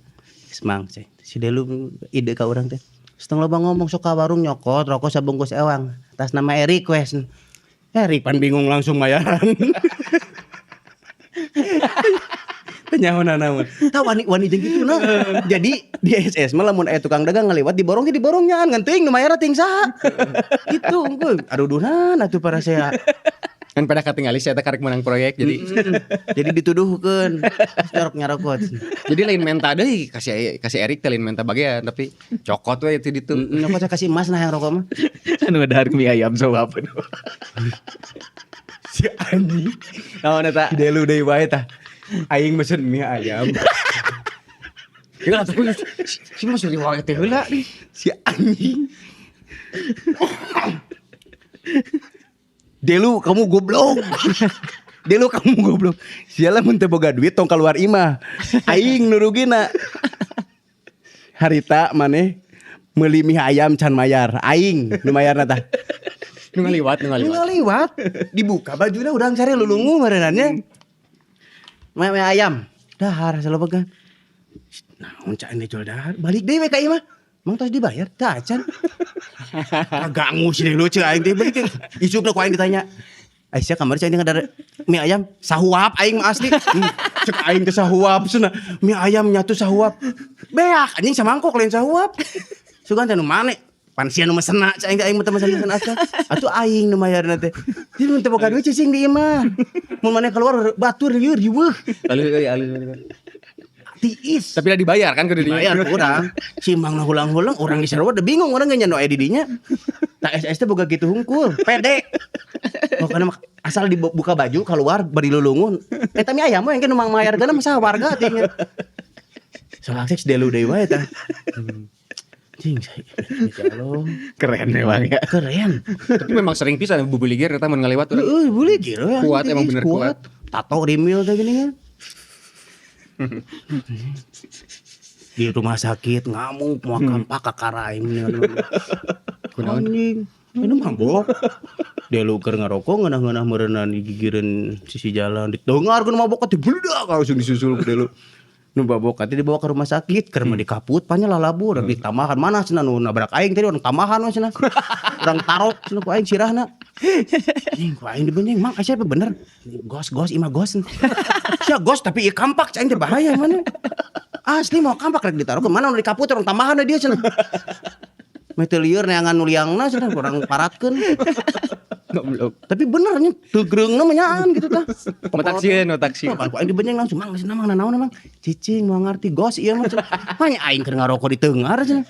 Semang si Delu ide ka urang teh. Seteng loba ngomong sok ka warung nyokot rokok sabungkus ewang. Atas nama Erik wes. Erik pan bingung langsung bayaran. Penyahonan namun. Tah wani jeung kitu na. Jadi di SS mah lamun aya tukang dagang ngaliwat diborong nyaan ngan teuing nu mayar teuing saha. Gitu engko aduduhan atuh para saya. Kan pada katingali saya karek menang proyek Jadi dituduhkeun nyarok-nyarokot. jadi lain menta deui kasih Erik teh lain menta bagian tapi cokot we itu ditu. Nyokot saya kasih emas nah yang rokok mah. Anu ngedahar mie ayam soal apa? Si anjing. Naon eta? Delu deui wae tah. Aing mesen mie ayam. Ya tapi si mah suri wae teh heula Si anjing. Delu kamu goblok. Delu kamu goblok. Sialah mun teu boga duit tong keluar imah. Aing nu rugina. Harita maneh meuli mie ayam can mayar. Aing nu mayarna tah. nu ngaliwat. Dibuka bajuna urang cari lulungu marenannya. Mie ayam. Dahar salobegan. Naon ca ende jual dahar. Balik deui we ka imah. Mang tos dibayar tah can. Agak ngusir lu ceu aing teh balik. Isukna ku aing ditanya. Aisyah kamari cai ngadar mie ayam sahuap aing mah asli. Cek aing teh sahuap cenah. Mie ayam nyatu sahuap. Beak anjing samangkok lain sahuap. Sugan teh nu mane? Pan sia nu mesena cai aing mah mesen asal. Atuh aing nu mayarna teh. Di mun teh boga duit cicing di imah. Mun mane keluar batur lieur riweuh. Alus. Tiis. Tapi udah dibayar kan ke didinya. Dibayar kurang. Si Mang hulang-hulang orang di Sarawak udah bingung orang nggak nyano didinya. Tak SS teh boga gitu hungkul, pede. Pokoknya asal dibuka baju keluar bari lulungun. Eta mie ayam mah engke nu mang mayar gana mah warga tinggal. Soalnya seks delu deui wae tah. Cing Allah. Keren memang ya. Keren. Tapi memang sering pisan bubuligir eta mun ngaliwat urang. Boleh gitu ya. Kuat emang bener kuat. Tato rimil teh gini kan. Di rumah sakit ngamuk mau kampak kakaraing kunaon anjing ini mabok dia luker ngarokok ngeunah-ngeunah meureunna di gigireun sisi jalan didengar kun mabok teh beledak langsung disusul ku delu nu mabok teh dibawa ke rumah sakit keur mah dikaput panya lalabur di tamahan mana cenah nu nabrak aing teh orang tamahan we cenah urang tarok cenah ku aing sirahna anjing ku aing dibenyeng mang asa bener gos imah gos sia gos tapi ieu kampak aing teh bahaya mana asli mau kampak rek ditaruh ke mana nu dikaput orang tamahan dia cenah mete lieur neangan nu liangna cenah urang paratkeun goblok tapi benernya teugereungna mah nyaan gitu tah Taksieun. Aku aing dibenyeng langsung mang geus naon naon cicing mau ngarti gos ieu mah hanya aing keur ngarokok di teungar cenah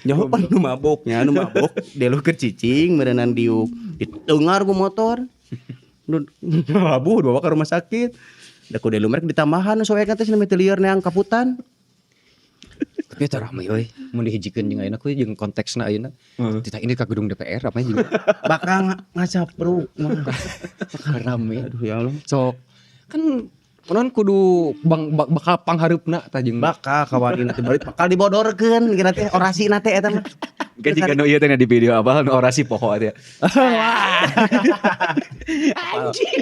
jawaban nu maboknya nu mabok delu keur cicing meureunnan diuk di teungar ku motor nu labu bawa ke rumah sakit da ku delu merek ditambahan soekna teh cenah mete lieur neang kaputan. Tapi eta rame euy mun dihijikeun jeung ayeuna ku jeung konteksna ayeuna. Tita ini ka gedung DPR apa juga. Bakal ngacapruk mah. Rame. Aduh ya Allah. Sok kan non kudu bakal panghareupna tah jeung Bakal kawan teh balik bakal dibodorkeun kira teh orasina teh eta mah. Kan jika nu ieu teh di video apa nu orasi pokok teh. anjing.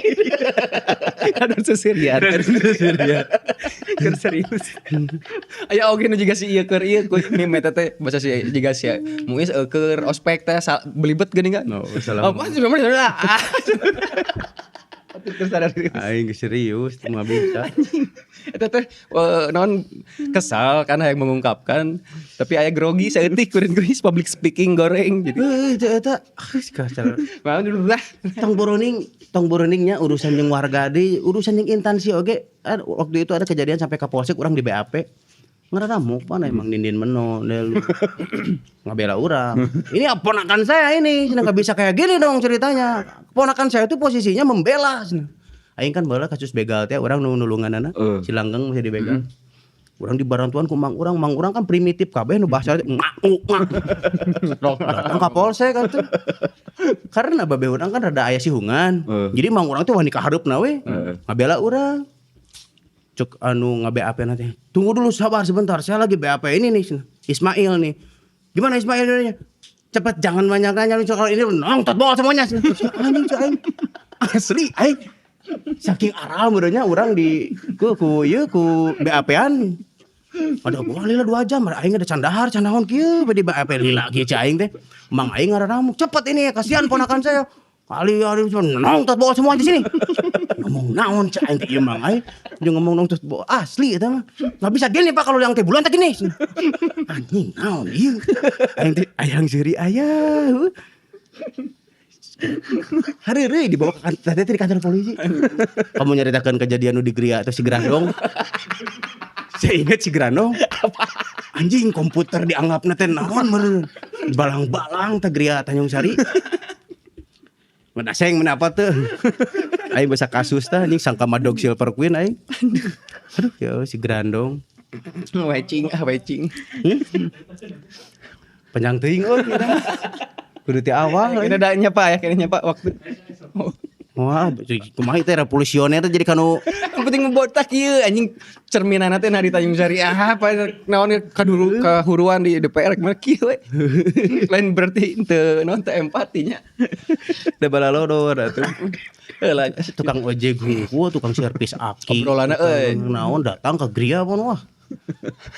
Aduh sesirian. Keur serius. Aya oge nu jiga si ieu keur ieu ku meme teh basa si jiga si Muis keur ospek teh belibet geuning kan. No, salah. Apa sih memang Aing serius mah bisa. Eta teh non kesal kan hayang mengungkapkan tapi aya grogi saeutik kuring geus public speaking goreng jadi Eta kasar. mau dulu lah Tong boroningnya urusan jeung warga deui, urusan jeung instansi oge. Waktu itu ada kejadian sampai ke polsek urang di BAP. Ngeramuk mana emang Dindin Meno Delu ngabela urang. Ini ponakan saya ini, enggak bisa kayak gini dong ceritanya. Ponakan saya itu posisinya membela. Aing kan bala kasus begal teh urang nu nulunganana Cilanggeng masih dibegal. Urang di barantuan ku mang urang kan primitif kabeh nu bahasa datang ka polsek kan tuh. Karena babe urang kan rada aya sihungan. Jadi mang urang teh wani ka hareupna we. Ngabela urang. Cuk anu ngabe-ape nanti. Tunggu dulu sabar sebentar, saya lagi BAP ini nih. Ismail nih. Gimana Ismail ini? Cepat jangan banyak nanya kalau ini nongtot bawa semuanya. Anjing asli saking aral mudanya orang di ku BAP-an. Ada gua lila 2 jam aing ada candahar candahon kieu bade BAP lila kieu aing teh. Mang aing ngaranam cepet ini kasihan ponakan saya. Kali nongtot bawa semua di sini. Ngomong naon cai aing teh ieu mang aing. Dia ngomong nongtot bawa asli eta mah. Enggak bisa gini Pak kalau yang teh bulan teh gini. Anjing naon ieu. Aing teh ayang seuri aya. Hari-hari dibawa ke kantor polisi. Kamu nyaritakan kejadian nu di Gria atau si Grandong. Saya ingat si Grandong. Anjing komputer dianggapna teh naon meureun. Balang-balang teh Gria Tanjung Sari. Mana seng menapa tuh? Aing basa kasus tah anjing sangka madog Silver Queen aing. Aduh ya si Grandong. Wecing. Panjang teuing euy. Kudu ti awal. Kena da nyapa waktu. Wah, kumaha teh revolusioner teh jadi kanu Yang penting membotak ieu anjing cerminana teh di Tanjung Sari apa naon kahuruan di DPR mah kieu we. Lain berarti teu naon teu empatinya. da balalodor atuh. Heula tukang ojek gua, tukang servis aki. Obrolanna euy. Naon datang ke Gria pun wah.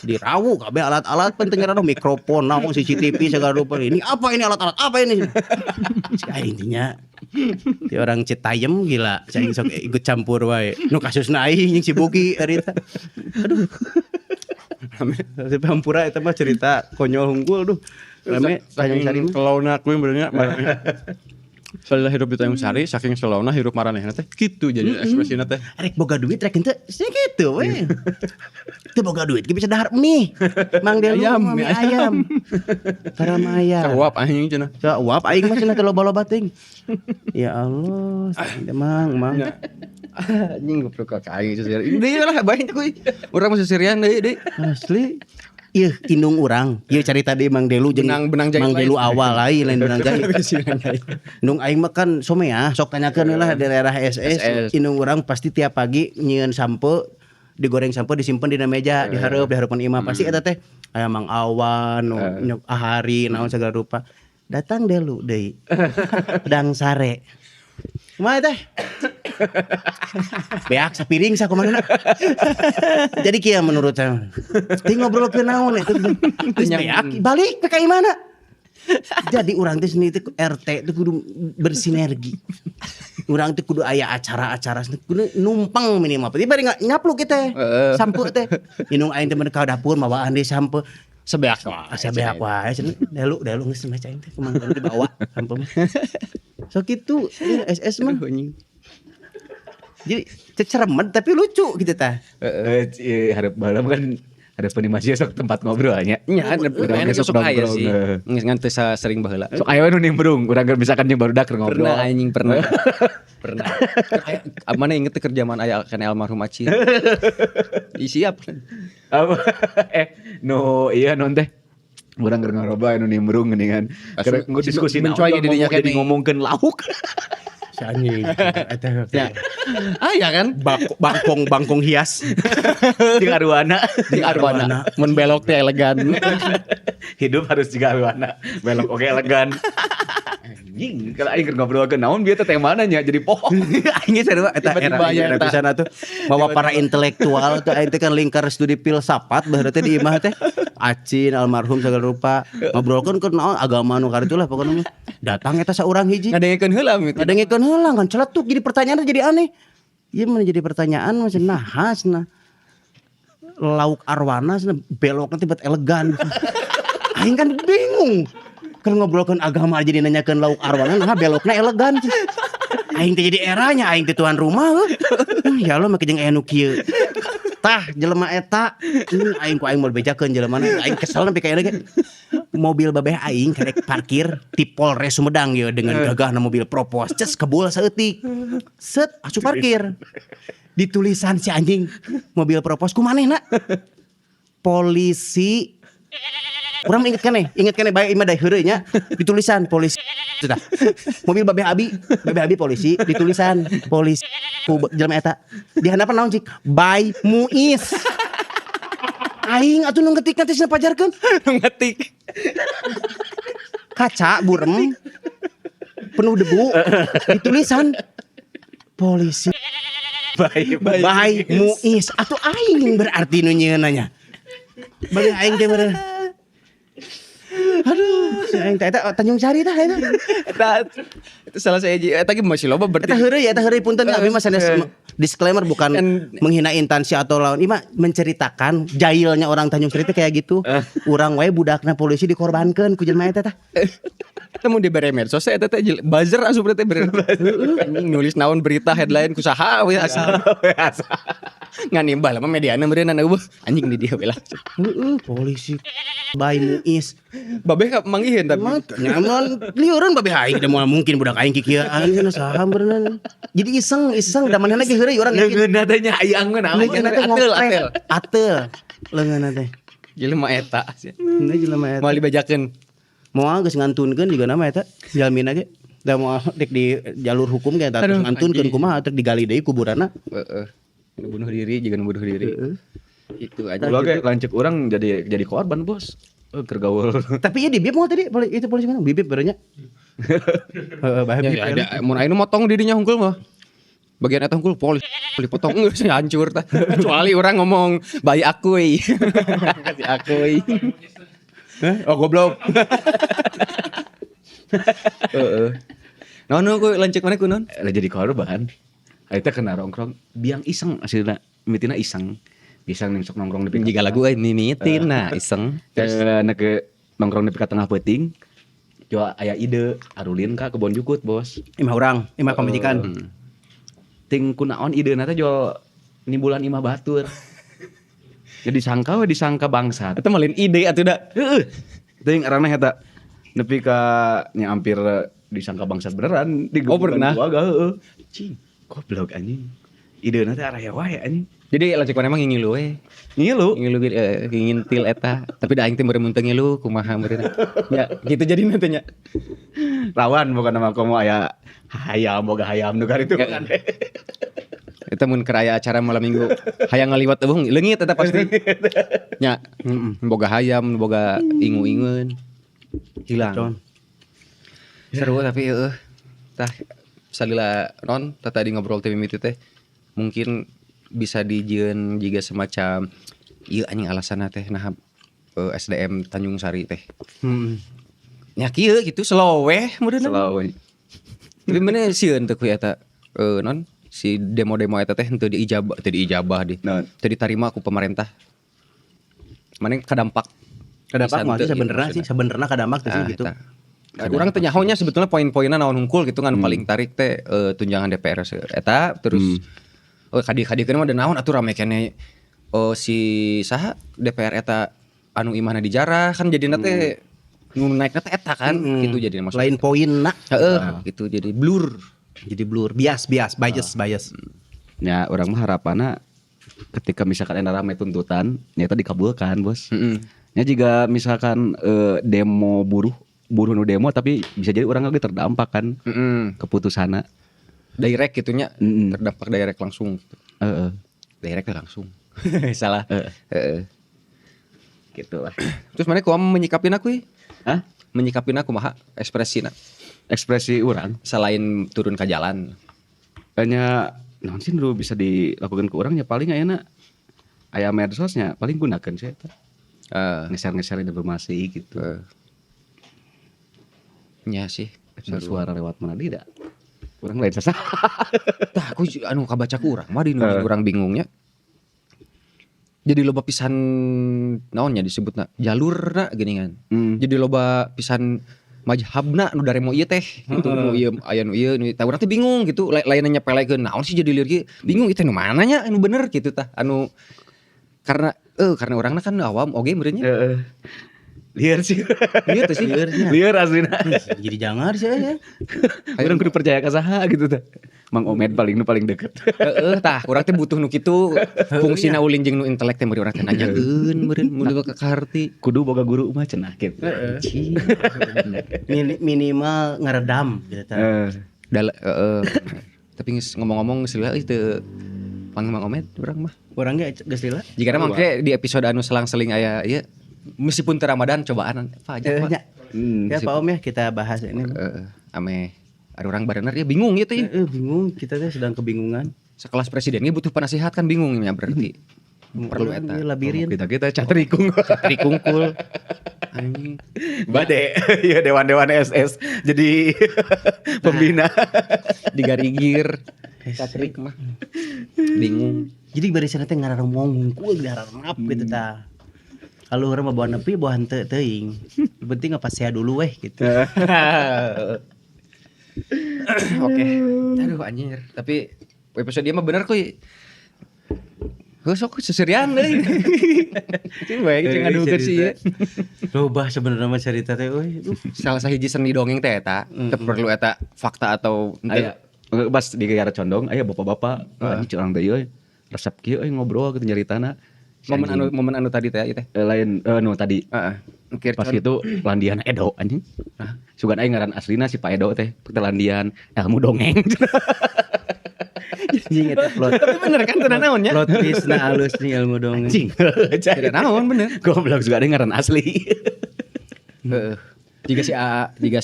Dirawu kabeh alat-alat penting ada mikrofon, naon CCTV segala rupa. Ini apa ini alat-alat apa ini? Intinya di orang Citayam gila, saya sok ikut campur wae. Nu kasusna aing yang si Buki cerita. Aduh. Sampai hampura eta mah cerita konyol hunggul duh. Rame Tanjung Sari selauna kuing benernya. Soalnya hidup di Tanjung Sari saking selauna hirup maranehna teh kitu jadi ekspresina teh. Rek boga duit rek henteu segitu we. Teu boga duit ge bisa dahar mie. Mang Delu mie ayam. Karam ayam. Sawap anjing cenah. Sawap aing mah cenah teu loba-loba teuing. Ya Allah, mang. Anjing goblok ka aing sesirian. Deui lah bae teh kuy. Urang mah sesirian deui. Asli. Ieu indung urang, ieu carita deui Mang Delu jeung Benang jahit Mang Delu awal lain benang jahit. jahit. Indung aing mah kan somea, sok tanyakeun lah daerah SS. Indung urang pasti tiap pagi nyieun sampo, digoreng sampo disimpen dina meja, dihareupan imah pasti eta teh aya Mang Awan, nyok Ahari, naon segala rupa. Datang Delu deui. Pedang sare. Kumaha teh? Beak sapiring sakumaha. Jadi kieu menurut saya. Ting ngobrolkeun naon eta. Beak balik ke mana? Jadi urang teh sendiri teh RT teh kudu bersinergi. Urang teh kudu aya acara-acara kudu numpang minimal. Tapi bari nyapluk kita. Sampo teh. Inung aing teh ka dapur mawaan deui sampo. Sebeak wae. Delu geus mah aing teh kumaha dibawa sampo mah. So gitu SS mah. Jadi ceremet tapi lucu gitu tah. Harap balam kan ada animasi sok tempat ngobrolnya. Nya ada sok aya sih. Ngan teu sering baheula. Sok aya nu nimbrung, urang misalkan jeung barudak keur ngobrol. Pernah anjing pernah. Mana inget teh kerjaan aya kan almarhum Acil. Siap. Apa? No iya non teh. Urang keur ngaroba nu nimbrung geuningan. Keur diskusi mencoy di dinya jadi ngomongkeun lauk. Si anjing eta ya. Ya kan bangkong hias Jeung arwana. mun belok teh elegan. Hidup harus juga arwana. Belok oke elegan. Anjing, kalau aing keur ngobrolkeun naon bieu teh mana nya jadi pohon. Aing sarua eta era pisan atuh. Bawa para intelektual teh aing teh kan lingkar studi filsafat baheula teh di imah teh. Acin almarhum segala rupa ngobrolkeun keur naon agama nu karitulah pokona. Datang eta saurang hiji. Ngadengekeun heula Kan celetuk jadi pertanyaan jadi aneh. Ieu mah jadi pertanyaan mah nahasna. Lauk arwana belokna teh bet elegan. Aing kan bingung. Keur ngobrolkeun agama jadi nanyakeun lauk arwana nah belokna elegan. Aing teh jadi eranya aing teh tuan rumah. Ya Allah make jeung aya nu kieu. Tah jelema eta aing mau bejakeun jelemana aing kesel nepi ka ieu mobil babeh aing karek parkir di Polres Sumedang ya dengan gagahna mobil propos ces kebul saeutik set asup parkir ditulisan si anjing mobil propos ku manehna polisi. Urang inget kan bae imah da heureuy nya ditulisan polisi. Sudah. Mobil babe abi polisi ditulisan polisi ku jelema eta. Di handapna naon cik? By Muiz. Aing atuh nu ngetik nanti cenah pajarkeun. Ngetik. Kaca burem penuh debu ditulisan polisi by Muiz. Atuh aing berarti nu nyieunna nya. Bagi aing teh bener. Aduh, si aing teh eta Tanjung Sari tah eta. Itu salah saya eta ge masih loba berarti. Eta heureuy punten abi mah sanes disclaimer bukan menghina instansi atau lawan. Ieu mah menceritakan jahilnya orang Tanjung Sari teh kayak gitu. Urang wae budakna polisi dikorbankeun ku jelema eta tah. Eta mun dibere medsos eta teh buzzer asup teh bener. Anjing nulis naon berita headline ku saha we asal. Ngan imbal mah mediana meureunna eueuh anjing di dieu we lah. Polisi by Muiz. Babe ka manggiheun tapi. Nyaman liureun babe aing da moal mungkin budak aing kikieu aing cenah saha berenang. Jadi iseng da manehna ge heureuy urang leungeunna teh nya hayangkeun atel leungeunna teh. Jelema eta. Nah jelema eta. Moal dibajakeun. Moal geus ngantunkeun juga nama eta jalmina ge. Da moal dek di jalur hukum ge eta geus ngantunkeun kumaha teh digali deui kuburanna. Heeh. Bunuh diri juga bunuh diri. Itu aja. Kalau kayak lancek orang jadi korban bos. Kergaul. Tapi ya di bib mau tadi itu polisi mana? Bibib berenya. Ya ada mun ayeuna motong dirinya hungkul mah. Bagian eta hungkul polisi dipotong geus hancur tah. Kecuali orang ngomong bayi akui. Kasih akui. Oh goblok. Heeh. Naon ku lancek mana ku non? Jadi korban. Eta kena nongkrong biang iseng aslinya mitina iseng. Iseng ning sok nongkrong di Jiga lagu mimitin nah iseng. Terus ke nongkrong di tengah peuting. Jo aya ide arulin ka kebon jukut, Bos. Imah pamajikan. Ting kunaon ideuna teh jo nimbulan imah batur. Jadi disangka bangsat. Eta malin ide atuh da. Heeh. Ting arana eta nepi ka nya hampir disangka bangsat beneran di pernah. Heeh. Cing, goblok anjing. Ideuna teh araya wae anjing. Jadi lanjut mana emang ngilu we. Ngilu ngintil eta. Tapi da aing teh meureun teu ngilu kumaha meureun. Ya, gitu jadi nanti nya. Rawan bukan nama komo aya hayam boga hayam nu kan itu kan. Eta mun keraya acara malam minggu hayang ngaliwat eueuh leungit eta pasti. Nya, boga hayam, boga ingu-ingeun. Hilang. Seru tapi heueuh. Tah salila non tadi ngobrol teh mimiti teh. Mungkin bisa dijieun jiga semacam ieu anjing alasanna teh nah SDM Tanjung Sari teh. Nya kieu gitu slow we meureun. Slow we. Tapi mana sieun teh ku eta non si demo-demo eta teh henteu diijabah di. Teu ditarima ku pemerintah. Mane kadampak mah sebenarnya kadampak teh gitu. Urang teh nyahonya sebetulnya poin-poinna naon hungkul gitu kan paling tarik teh tunjangan DPR eta terus kadi-kadikeun mah da naon atuh rame keneh si saha DPR eta anu imahna dijarah kan jadina teh nu naikna teh eta kan gitu jadi maksudnya. Lain poinna. Heeh gitu jadi blur. Bias bias. Ya urang mah harapanna ketika misalkan ena rame tuntutan nyata dikabulkan, Bos. Nya jika misalkan demo buruh nu demo tapi bisa jadi urang lagi terdampak kan keputusanna. Direct gitunya terdampak direct langsung. Direct langsung. Salah. Gitu lah. Terus mana kumaha menyikapin aku? Hah? Menyikapin aku kumaha ekspresina? Ekspresi urang selain turun ke jalan. Kayaknya naon sih dulu bisa dilakukan ke urangnya paling ayeuna aya medsosnya paling gunakan saya eta. Ngeser-ngeser informasi gitu. Nya sih. Suara lewat mana tidak? Urang lain sasa. Tah aku anu kabaca ku urang mah di urang bingungnya. Jadi loba pisan naonnya disebutna jalurna geuningan. Jadi loba pisan mazhabna nu daremo ieu teh gitu nu ieu aya nu ieu tah urang teh bingung gitu lainna nyepelekeun naon sih jadi lieur ge bingung itu nu mana nya anu bener gitu tah anu karena urangna kan awam oge meureun nya. Lieur sih. Lieur teh sih. Lieur aslina. Jadi jangar sih ya. Urang kudu percaya ka saha gitu tah. Mang Omed paling deket. Heeh tah urang teh butuh nu kitu fungsina ulin jeung nu intelek teh meureun urang teh nanyakeun meureun mun ka harti. Kudu boga guru mah cenah kitu. Minimal ngeredam gitu. Tapi ngomong-ngomong geus lila teu panggil Mang Omed urang mah. Orangnya geus lila. Jika mangke di episode anu selang-seling aya ieu meskipun teu Ramadan cobaan apa aja Pak. Ya Pak Om ya kita bahas ini. Ame ada orang barener ya bingung gitu ya. Bingung kita teh sedang kebingungan. Sekelas presidennya butuh penasihat kan bingungnya berarti. Perlu eta. Labirin. Kita catrikung. Trikungkul. Anjing. Bade ya dewan-dewan SS jadi pembina Digarigir. Catrik mah. Bingung. Jadi barisan teh ngararemong hungkul dihararap gitu tah. Kalau orang mah bawa nepi bawa henteu teuing. Penting apa sehat dulu weh gitu. Oke. Aduh anjir. Tapi episode dia mah bener kuy. Sok seserian deui. Cing bae cing ngadukeun sih ieu. Loba sebenarnya mah cerita teh euy. Salah sahiji seni dongeng teh eta. Teu perlu eta fakta atau aya pas di Kiara Condong aya bapak-bapak anjing curang teh euy. Resep kieu euy ngobrol gitu nyaritana. Momen anu tadi teh teh. Lain nu tadi. Pas itu landian Edo anjing. Sugan aing ngaran aslina si Pak Edo teh. Landian ilmu dongeng. Anjing eta plot. Tapi bener kan teu naonnya. Plot twist na alus nih ilmu dongeng. Anjing. Tidak naon bener. Goblok sugan aing ngaran asli. Heeh. Jika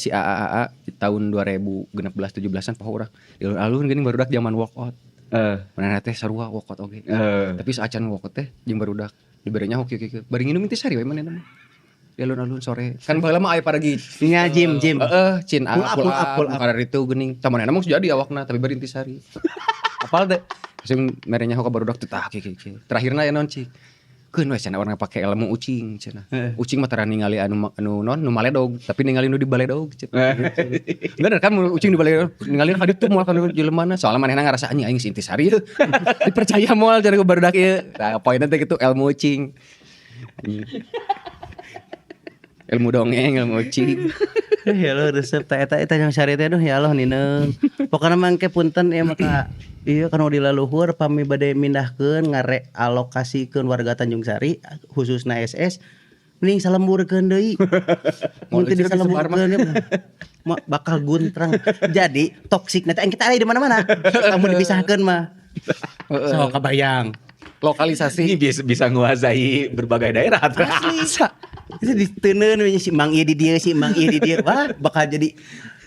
si AA di tahun 2016-17an poho urang. Di alun-alun geuning barudak zaman walkout. Mana teh sarua walkout oge. Tapi saacan walkout teh jeung barudak diberinya hoki-hoki. Bari nginum intisari we manehna mah. Di alun-alun sore. Kan baheula mah aya paragi. Nya Jim. Cin pull up. Karena itu geuning. Tamanena mah jadi awakna tapi bari intisari. Apal teh. Sing merenya hoka barudak teh tah kieu. Terakhirna ya naon cik. Keun we cenah urang pake ilmu ucing cenah. Ucing mah tara ningali anu nu maledog, tapi ningali nu di baledog cenah. Bener kan ucing di baledog ningali hadit tuh moal kana jeleumana. Soalna manehna ngarasa anjing aing si intisari yeuh. Dipercaya moal cenah ku barudak ieu. Tah poinna teh kitu ilmu ucing. Ilmu dongeng, ilmu ucing. Ya Allah resep ta eta yang sari teh ya Allah nineng. Pokona mangke punten ya maka iya kana di laluhur pami bade mindahkeun ngare alokasikeun warga Tanjung Sari khususna SS mending salemburkeun deui. Mun teu disalemburkeun bakal guntrang. Jadi toksik nanti kita ada di mana-mana. Lamun dipisahkeun mah. Sok kabayang. Lokalisasi bisa nguasai berbagai daerah. Bisa. Itu diteuneun si Mang ieu di dieu si Mang ieu di dieu. Wah, bakal jadi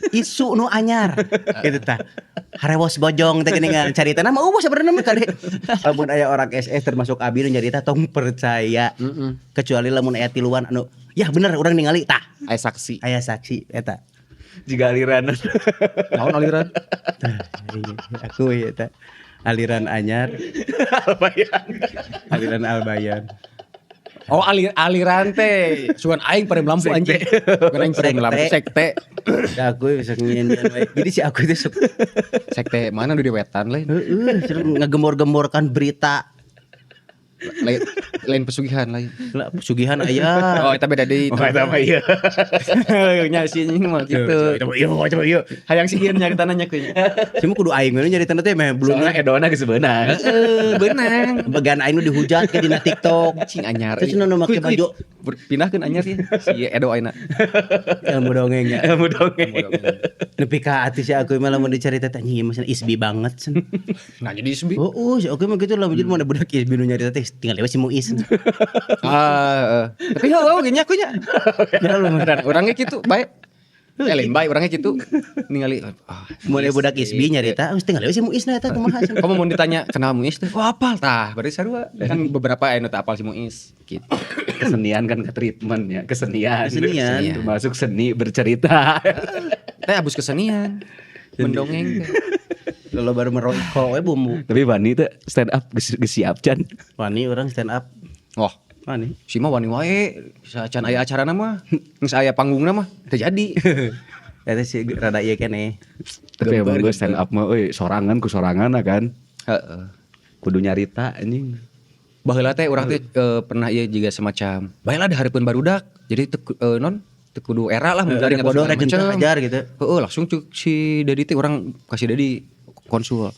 isu nu anyar. Gitu tah. Harewos bojong teh geuningan carita mah eueuh sabenerna mah kade. Lamun aya orang SS termasuk abi nu nyarita tong percaya. Kecuali lamun aya tiluan anu ya bener urang ningali tah. aya saksi. Aya saksi eta. Jiga aliran. Naon aliran? Aku ya eta. Aliran anyar. Aliran Albayan. Oh aliran teh. Sugan aing pada lampu anjing. Bukan aing pada lampu sekte. Ya aku bisa nyian-nyian wae. Jadi si aku itu Sekte mana nu di wetan lain. ngegembor-gemborkan berita. Lain pesugihan lain. Lah pesugihan aya. Oh eta beda deui. Oh eta mah ieu. Nya si anjing mah kitu. Coba ieu. Hayang sieun nya kita nanya ku nya. Cuma kudu aing we nyari tanda teh meh belum Soalnya Edona geus beunang. Beunang. bagan aing nu dihujat ke dina TikTok. Cing anyar. Terus nu make baju pindahkeun anyar sih. Si Edo ayeuna. ilmu dongengnya. Ilmu dongeng. Nepi ka ati si aku mah lamun dicarita teh anjing mah isbi banget sen. Nah jadi isbi. Oh, si aku mah gitu lah jadi mana budak isbi nu nyarita teh tinggal lewat si Muis. Tapi heuh ge nya ku nya. Ya lu urangnya kitu bae. Lain bae urangnya kitu ningali Mulai budak isbi nyarita geus tinggal lewat si Muis na eta kumaha. kamu mau ditanya kenal Muis teh? Oh apal tah, berarti sarua. Kan beberapa anu teh apal si Muis gitu. Kesenian kan ke treatment ya, kesenian. Kesenian. Termasuk seni bercerita. Teh abus kesenian. Mendongeng teh. Kalau baru merokok we bumbu. Tapi Wani teh stand up geus siap can. Wani orang stand up. Wah, Wani. si mah wani wae. Sacan aya acarana mah. Geus aya panggungna mah teu jadi. Eta si rada ieu keneh. Tapi emang gue stand up mah euy sorangan ku sorangan kan. Heeh. Kudu nyarita anjing. Baheula teh urang teh pernah ieu juga semacam baheula dihareupeun barudak. Jadi teu teu kudu era lah mun garing Bodoh rek ajar gitu. Heeh, langsung cuk si Dedi teh urang kasih Dedi konsul.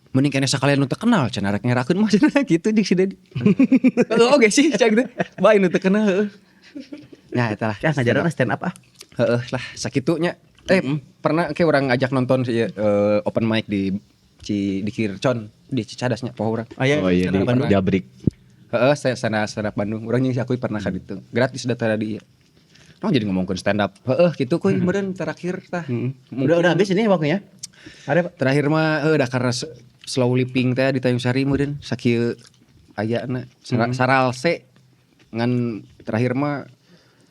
Mending kene sakalian nu teu kenal cenah rek ngerakeun mah cenah gitu jeung si Dedi. Oke sih cak teh. Bae nu teu kenal heueuh. Nya eta lah. Ya ngajaran stand up ah. Heeh lah sakitunya. Pernah ke orang ngajak nonton si open mic di Kircon di Cicadasnya poho urang. Oh iya, di Jabrik. Heeh, stand up Bandung. Urang jeung si Akuy pernah ka ditu. Gratis data tadi. Oh jadi ngomongkeun stand up. Heeh kitu kuy meureun terakhir tah. Udah habis ini waktunya. Ada Pak? Terakhir mah da karena slow living teh di Tanjung Sari meureun sakieu ayana saral se ngan terakhir mah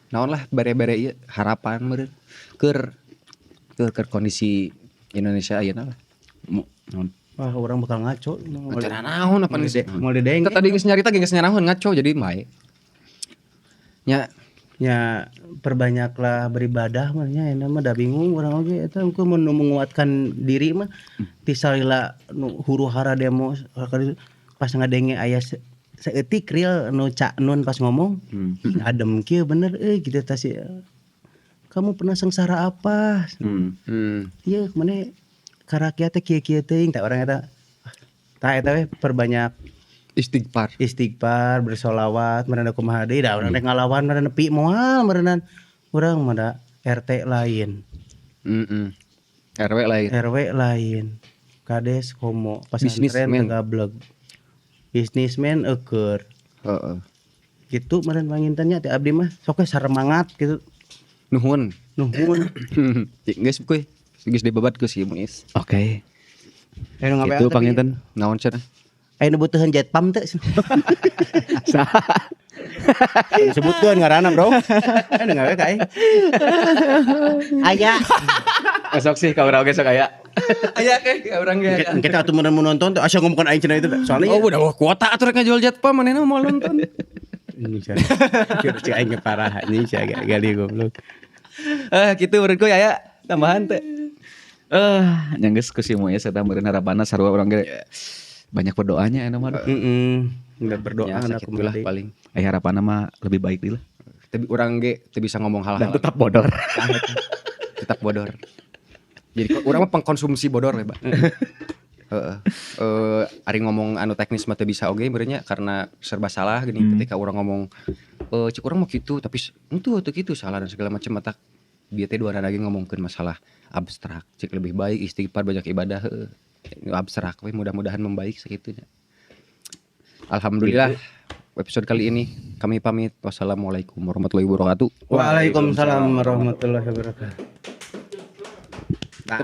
naon lah bare-bare ieu harapan meureun keur kondisi Indonesia ayeuna lah. Wah, orang bakal ngaco. Cara naon apa nih? Mau dideng. Tadi geus nyarita geus nyanaon ngaco jadi bae. Ya perbanyaklah beribadah mah nya enak mah da bingung urang oge eta engko menguatkan diri mah ti salila nu huru-hara demo pas ngadenge aya saeutik real nu cak nun pas ngomong adem kieu bener gitu tah si kamu pernah sengsara apa? Iya mana karakia teh kieu-kieu teuing tah urang eta tah eta we perbanyak istighfar bersolawat merendah kumaha deui da urang rek ngalawan merenah nepi moal merenah urang mah da RT lain. RW lain. Kades homo pasantren gablek. Bisnismen eukeur. Heeh. Kitu meureun pangintennya teh abdi mah sok we saremangat gitu. Nuhun. Geus kuy. Geus dibabat ku si Muis. Oke. Itu Itu panginten. Naon cenah? Aya nu butuhan jet pump teh. Sebutkeun ngaranna, Bro. Anu ngawe ka aya. Sok sih ka urang ge sok aya. Aya ke urang ge. Kita atuh mun nonton tuh asa ngomongkeun aing cenah itu. Soalnya udah kuota atuh rek ngajual jet pump manehna mau nonton. Ini cek aing parah anjing si agak gali goblok. Kitu urang ku aya tambahan teh. Yang geus ku si Muis eta meureun harapanna sarua urang ge banyak berdoanya enak mah. Enggak berdoa Ya, aku lah paling. Harapanna mah lebih baik deui lah. Tapi urang ge teu bisa ngomong hal-hal. Dan tetap bodor. Tetap bodor. Jadi urang mah pengkonsumsi bodor ya, Pak. Ari ngomong anu teknis mah teu bisa oge beureunya karena serba salah gini ketika urang ngomong cek urang mah kitu tapi teu kitu salah dan segala macam mata bieu teh duana lagi ngomongkeun masalah abstrak cek lebih baik istighfar banyak ibadah abstrak we mudah-mudahan membaik sakitunya. Alhamdulillah episode kali ini kami pamit. Wassalamualaikum warahmatullahi wabarakatuh. Waalaikumsalam warahmatullahi wabarakatuh.